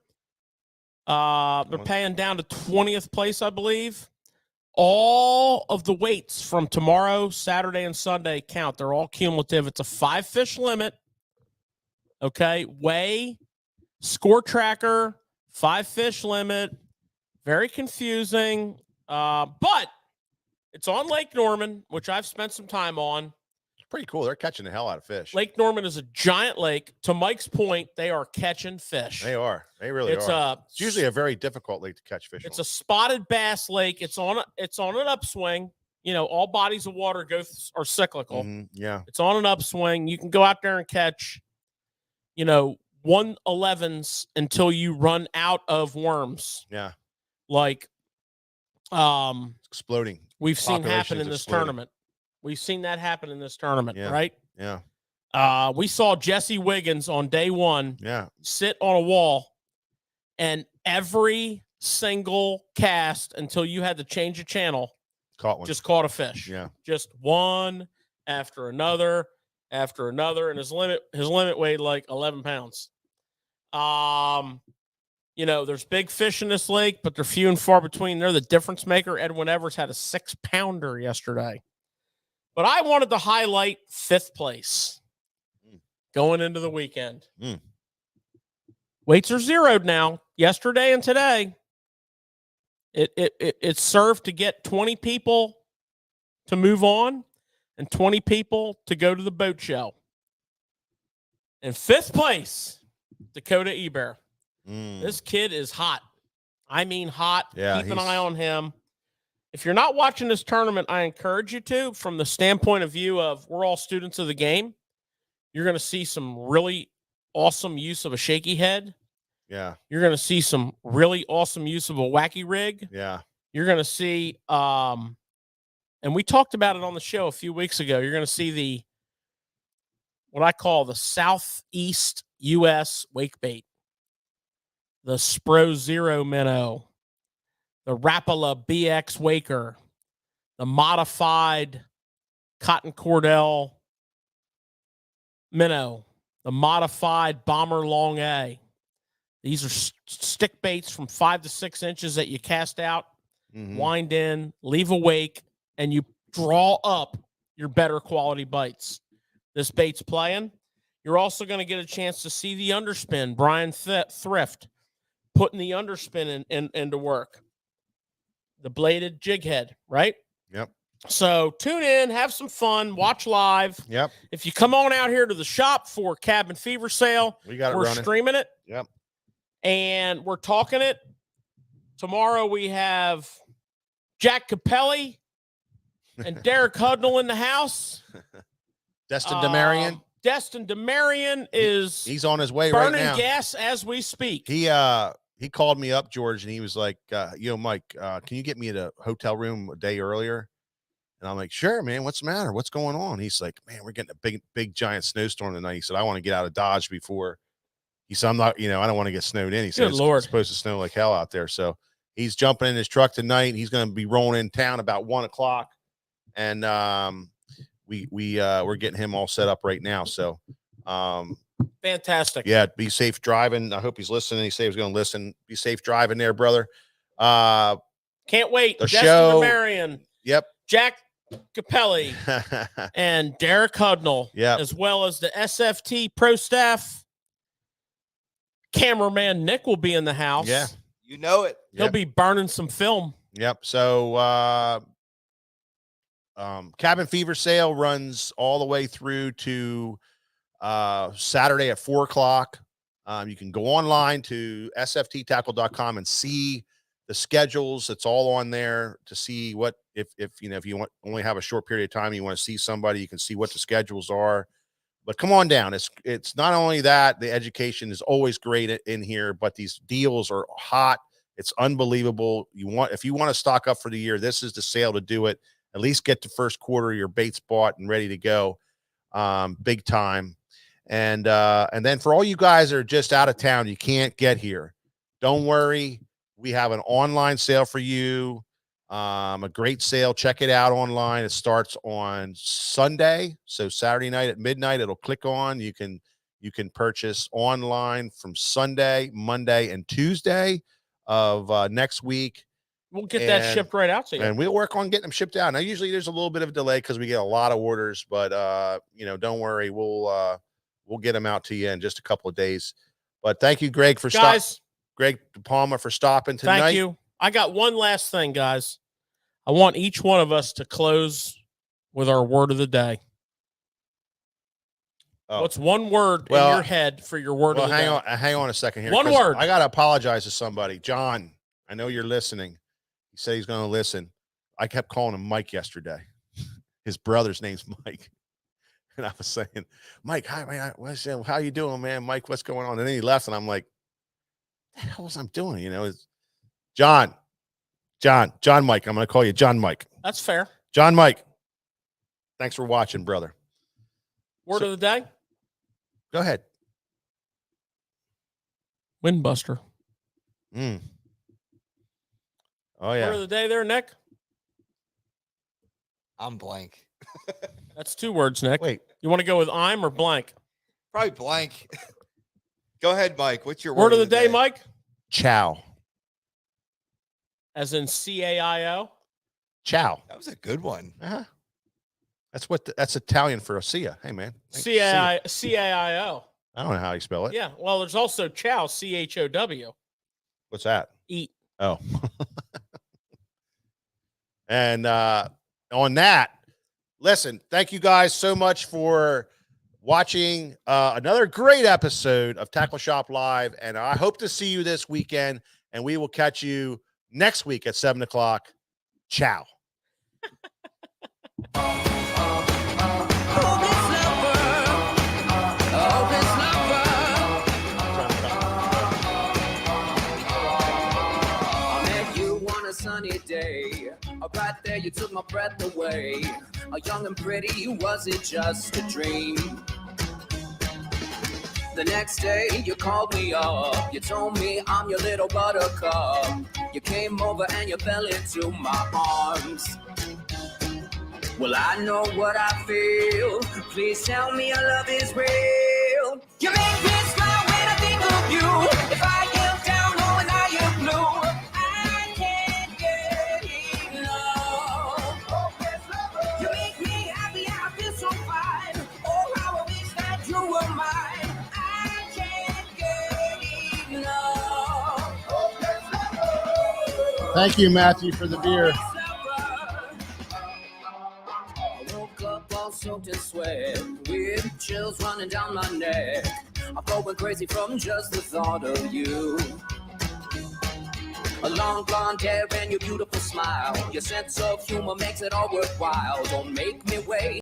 They're paying down to 20th place, I believe. All of the weights from tomorrow, Saturday, and Sunday count. They're all cumulative. It's a 5-fish limit. Okay. Weigh, score tracker, 5-fish limit. Very confusing. But it's on Lake Norman, which I've spent some time on. It's pretty cool. They're catching the hell out of fish. Lake Norman is a giant lake. To Mike's point, they are catching fish. They are. They really are. It's usually a very difficult lake to catch fish. It's a spotted bass lake. It's on an upswing. You know, all bodies of water are cyclical. Yeah. It's on an upswing. You can go out there and catch, 111s until you run out of worms. Yeah. Like it's exploding. We've seen happen in this tournament. We've seen that happen in this tournament, right? Yeah. We saw Jesse Wiggins on day 1 sit on a wall, and every single cast until you had to change the channel just caught a fish. Yeah. Just one after another, and his limit weighed like 11 pounds. There's big fish in this lake, but they're few and far between. They're the difference maker. Edwin Evers had a 6-pounder yesterday. But I wanted to highlight 5th place going into the weekend. Weights are zeroed now, yesterday and today. It served to get 20 people to move on and 20 people to go to the boat show. In 5th place, Dakota Eber. This kid is hot. I mean hot. Yeah, Keep an eye on him. If you're not watching this tournament, I encourage you to, from the standpoint of view of we're all students of the game. You're going to see some really awesome use of a shaky head. Yeah. You're going to see some really awesome use of a wacky rig. Yeah. You're going to see, and we talked about it on the show a few weeks ago. You're going to see what I call the Southeast U.S. wake bait, the Spro Zero minnow, the Rapala BX Waker, the modified Cotton Cordell minnow, the modified Bomber Long A. These are stick baits from 5 to 6 inches that you cast out, wind in, leave a wake, and you draw up your better quality bites. This bait's playing. You're also going to get a chance to see the underspin. Brian Thrift putting the underspin into work. The bladed jig head, right? Yep. So tune in, have some fun, watch live. Yep. If you come on out here to the shop for Cabin Fever Sale, we're running. Streaming it. Yep. And we're talking it. Tomorrow we have Jack Capelli and Derek Hudnell in the house. Destin DeMarion. Destin DeMarion is he's on his way right now. Burning gas as we speak. He called me up, George, and he was like, Mike, can you get me a hotel room a day earlier? And I'm like, sure, man. What's the matter? What's going on? He's like, man, we're getting a big giant snowstorm tonight. He said, I want to get out of Dodge before. He said, I'm not, I don't want to get snowed in. He said, it's supposed to snow like hell out there. So he's jumping in his truck tonight. He's going to be rolling in town about 1 o'clock. And we're getting him all set up right now. So fantastic. Yeah, be safe driving. I hope he's listening. He said he was going to listen. Be safe driving there, brother. Can't wait. The Destin show. DeMarion. Yep. Jack Capelli and Derek Hudnell. Yeah. As well as the SFT pro staff. Cameraman Nick will be in the house. Yeah. You know it. He'll be burning some film. Yep. So Cabin Fever Sale runs all the way through to Saturday at 4 o'clock. You can go online to sfttackle.com and see the schedules. It's all on there to see what, if you want only have a short period of time, you want to see somebody, you can see what the schedules are. But come on down. It's not only that, the education is always great in here, but these deals are hot. It's unbelievable. If you want to stock up for the year, this is the sale to do it. At least get the first quarter of your baits bought and ready to go. Big time. And then for all you guys that are just out of town, you can't get here, don't worry. We have an online sale for you. A great sale. Check it out online. It starts on Sunday. So Saturday night at midnight, it'll click on. You can purchase online from Sunday, Monday, and Tuesday of next week. We'll get that shipped right out to you. And we'll work on getting them shipped out. Now, usually there's a little bit of a delay because we get a lot of orders, but don't worry. We'll get them out to you in just a couple of days. But thank you, Greg, for Greg De Palma for stopping tonight. Thank you. I got one last thing, guys. I want each one of us to close with our word of the day. Oh. What's one word in your head for your word of the day? Hang on a second here. One word. I got to apologize to somebody. John, I know you're listening. He said he's going to listen. I kept calling him Mike yesterday. His brother's name's Mike. And I was saying, Mike, hi, man. How you doing, man? Mike, what's going on? And then he left, and I'm like, what the hell was I doing? It's John Mike. I'm going to call you John Mike. That's fair. John Mike. Thanks for watching, brother. Word of the day? Go ahead. Windbuster. Oh, yeah. Word of the day there, Nick? I'm blank. That's 2 words, Nick. Wait. You want to go with I'm or blank? Probably blank. Go ahead, Mike. What's your word of the day, Mike? Ciao. As in C-A-I-O? Ciao. That was a good one. Uh-huh. That's Italian for see ya. Hey, man. C-A-I-O. I don't know how you spell it. Yeah. Well, there's also chow, C-H-O-W. What's that? Eat. Oh. And on that, listen, thank you guys so much for watching another great episode of Tackle Shop Live. And I hope to see you this weekend. And we will catch you next week at 7 o'clock. Ciao. Sunny day, right there you took my breath away. Young and pretty, was it just a dream? The next day you called me up, you told me I'm your little buttercup. You came over and you fell into my arms. Well, I know what I feel. Please tell me your love is real. You make me smile when I think of you. If I am down, oh, and I am blue, I can't get enough. You make me happy, I feel so fine. Oh, how I wish that you were mine. I can't get enough. Thank you, Matthew, for the beer. Soaked in sweat, with chills running down my neck. I'm going crazy from just the thought of you. A long blonde hair and your beautiful smile. Your sense of humor makes it all worthwhile. Don't make me wait.